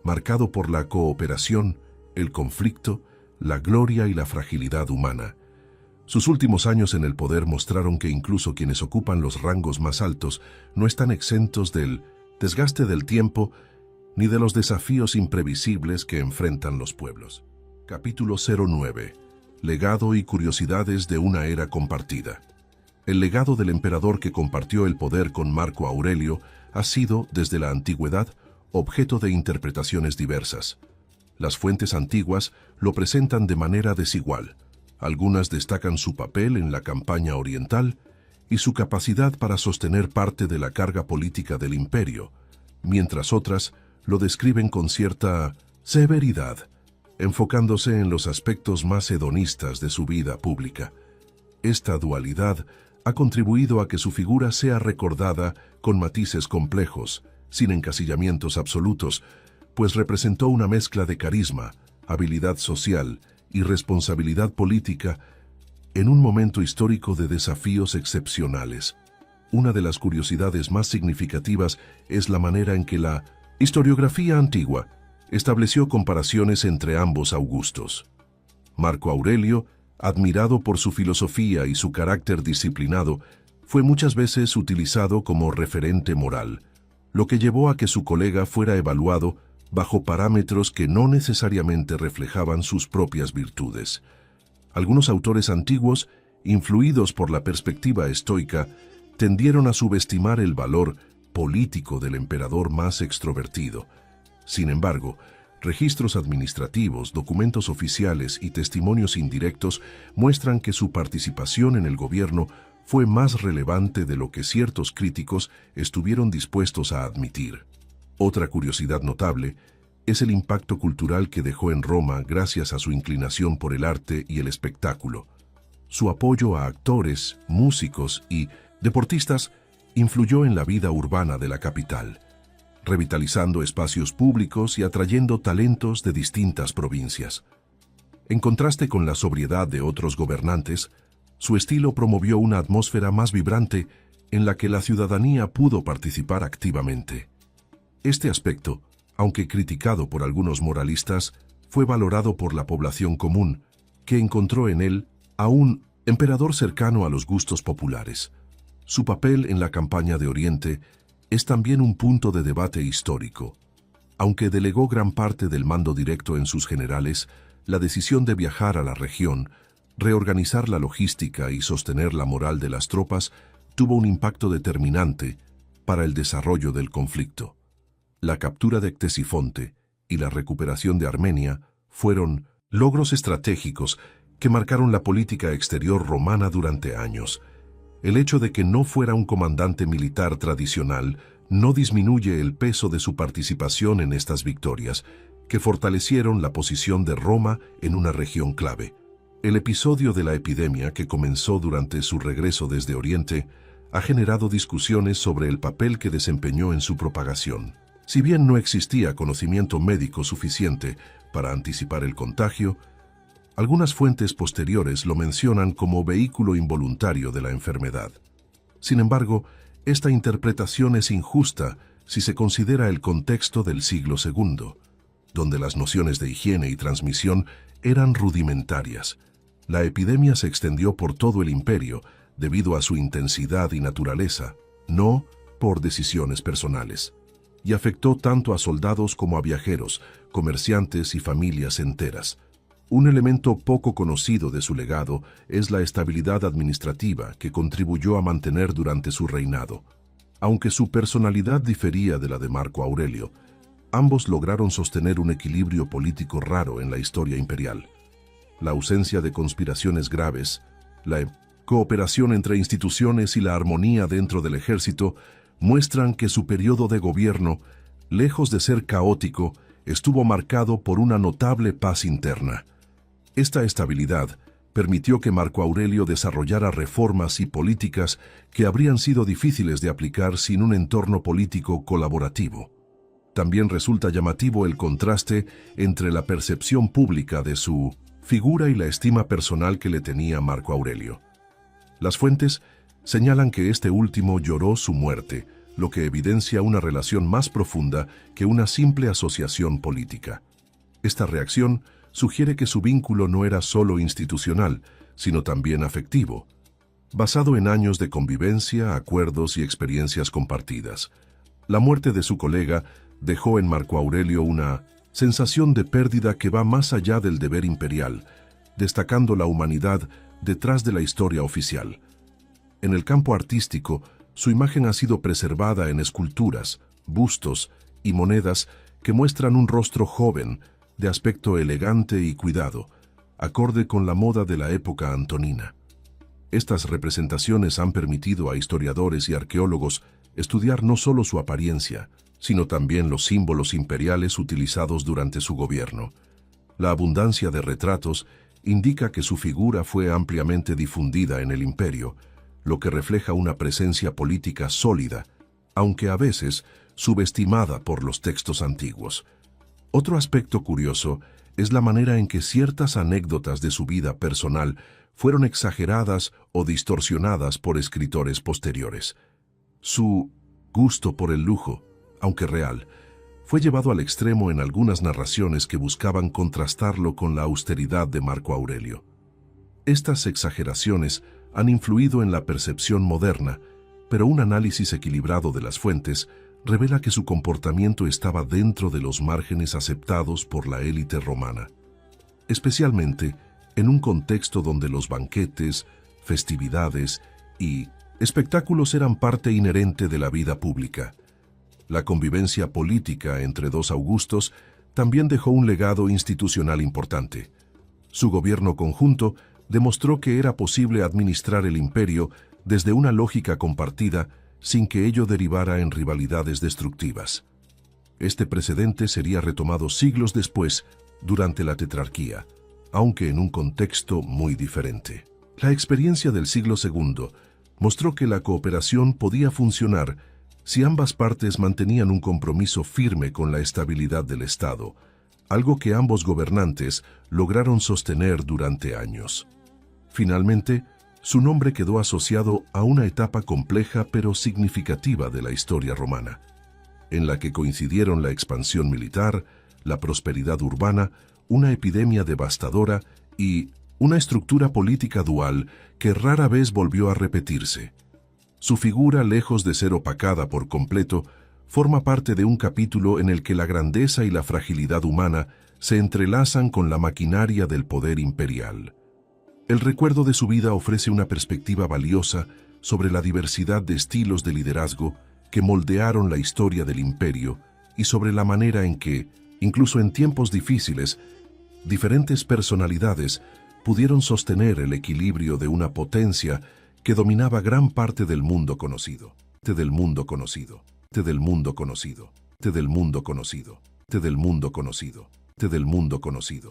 marcado por la cooperación, el conflicto, la gloria y la fragilidad humana. Sus últimos años en el poder mostraron que incluso quienes ocupan los rangos más altos no están exentos del desgaste del tiempo ni de los desafíos imprevisibles que enfrentan los pueblos. Capítulo 09. Legado y curiosidades de una era compartida. El legado del emperador que compartió el poder con Marco Aurelio ha sido, desde la antigüedad, objeto de interpretaciones diversas. Las fuentes antiguas lo presentan de manera desigual. Algunas destacan su papel en la campaña oriental y su capacidad para sostener parte de la carga política del imperio, mientras otras lo describen con cierta severidad, enfocándose en los aspectos más hedonistas de su vida pública. Esta dualidad ha contribuido a que su figura sea recordada con matices complejos, sin encasillamientos absolutos, pues representó una mezcla de carisma, habilidad social y responsabilidad política en un momento histórico de desafíos excepcionales. Una de las curiosidades más significativas es la manera en que la historiografía antigua estableció comparaciones entre ambos Augustos. Marco Aurelio, admirado por su filosofía y su carácter disciplinado, fue muchas veces utilizado como referente moral, lo que llevó a que su colega fuera evaluado bajo parámetros que no necesariamente reflejaban sus propias virtudes. Algunos autores antiguos, influidos por la perspectiva estoica, tendieron a subestimar el valor político del emperador más extrovertido. Sin embargo, registros administrativos, documentos oficiales y testimonios indirectos muestran que su participación en el gobierno fue más relevante de lo que ciertos críticos estuvieron dispuestos a admitir. Otra curiosidad notable es el impacto cultural que dejó en Roma gracias a su inclinación por el arte y el espectáculo. Su apoyo a actores, músicos y deportistas influyó en la vida urbana de la capital, revitalizando espacios públicos y atrayendo talentos de distintas provincias. En contraste con la sobriedad de otros gobernantes, su estilo promovió una atmósfera más vibrante en la que la ciudadanía pudo participar activamente. Este aspecto, aunque criticado por algunos moralistas, fue valorado por la población común, que encontró en él a un emperador cercano a los gustos populares. Su papel en la campaña de Oriente es también un punto de debate histórico. Aunque delegó gran parte del mando directo en sus generales, la decisión de viajar a la región, reorganizar la logística y sostener la moral de las tropas tuvo un impacto determinante para el desarrollo del conflicto. La captura de Ctesifonte y la recuperación de Armenia fueron logros estratégicos que marcaron la política exterior romana durante años. El hecho de que no fuera un comandante militar tradicional no disminuye el peso de su participación en estas victorias, que fortalecieron la posición de Roma en una región clave. El episodio de la epidemia, que comenzó durante su regreso desde Oriente, ha generado discusiones sobre el papel que desempeñó en su propagación. Si bien no existía conocimiento médico suficiente para anticipar el contagio, algunas fuentes posteriores lo mencionan como vehículo involuntario de la enfermedad. Sin embargo, esta interpretación es injusta si se considera el contexto del siglo II, donde las nociones de higiene y transmisión eran rudimentarias. La epidemia se extendió por todo el imperio debido a su intensidad y naturaleza, no por decisiones personales, y afectó tanto a soldados como a viajeros, comerciantes y familias enteras. Un elemento poco conocido de su legado es la estabilidad administrativa que contribuyó a mantener durante su reinado. Aunque su personalidad difería de la de Marco Aurelio, ambos lograron sostener un equilibrio político raro en la historia imperial. La ausencia de conspiraciones graves, la cooperación entre instituciones y la armonía dentro del ejército muestran que su periodo de gobierno, lejos de ser caótico, estuvo marcado por una notable paz interna. Esta estabilidad permitió que Marco Aurelio desarrollara reformas y políticas que habrían sido difíciles de aplicar sin un entorno político colaborativo. También resulta llamativo el contraste entre la percepción pública de su figura y la estima personal que le tenía Marco Aurelio. Las fuentes señalan que este último lloró su muerte, lo que evidencia una relación más profunda que una simple asociación política. Esta reacción sugiere que su vínculo no era solo institucional, sino también afectivo, basado en años de convivencia, acuerdos y experiencias compartidas. La muerte de su colega dejó en Marco Aurelio una sensación de pérdida que va más allá del deber imperial, destacando la humanidad detrás de la historia oficial. En el campo artístico, su imagen ha sido preservada en esculturas, bustos y monedas que muestran un rostro joven, de aspecto elegante y cuidado, acorde con la moda de la época antonina. Estas representaciones han permitido a historiadores y arqueólogos estudiar no solo su apariencia, sino también los símbolos imperiales utilizados durante su gobierno. La abundancia de retratos indica que su figura fue ampliamente difundida en el imperio, lo que refleja una presencia política sólida, aunque a veces subestimada por los textos antiguos. Otro aspecto curioso es la manera en que ciertas anécdotas de su vida personal fueron exageradas o distorsionadas por escritores posteriores. Su gusto por el lujo, aunque real, fue llevado al extremo en algunas narraciones que buscaban contrastarlo con la austeridad de Marco Aurelio. Estas exageraciones han influido en la percepción moderna, pero un análisis equilibrado de las fuentes revela que su comportamiento estaba dentro de los márgenes aceptados por la élite romana, especialmente en un contexto donde los banquetes, festividades y espectáculos eran parte inherente de la vida pública. La convivencia política entre dos Augustos también dejó un legado institucional importante. Su gobierno conjunto demostró que era posible administrar el imperio desde una lógica compartida sin que ello derivara en rivalidades destructivas. Este precedente sería retomado siglos después, durante la tetrarquía, aunque en un contexto muy diferente. La experiencia del siglo II mostró que la cooperación podía funcionar si ambas partes mantenían un compromiso firme con la estabilidad del Estado, algo que ambos gobernantes lograron sostener durante años. Finalmente, su nombre quedó asociado a una etapa compleja pero significativa de la historia romana, en la que coincidieron la expansión militar, la prosperidad urbana, una epidemia devastadora y una estructura política dual que rara vez volvió a repetirse. Su figura, lejos de ser opacada por completo, forma parte de un capítulo en el que la grandeza y la fragilidad humana se entrelazan con la maquinaria del poder imperial. El recuerdo de su vida ofrece una perspectiva valiosa sobre la diversidad de estilos de liderazgo que moldearon la historia del imperio y sobre la manera en que, incluso en tiempos difíciles, diferentes personalidades pudieron sostener el equilibrio de una potencia que dominaba gran parte del mundo conocido. Del mundo conocido. Del mundo conocido. Del mundo conocido. Del mundo conocido. Del mundo conocido.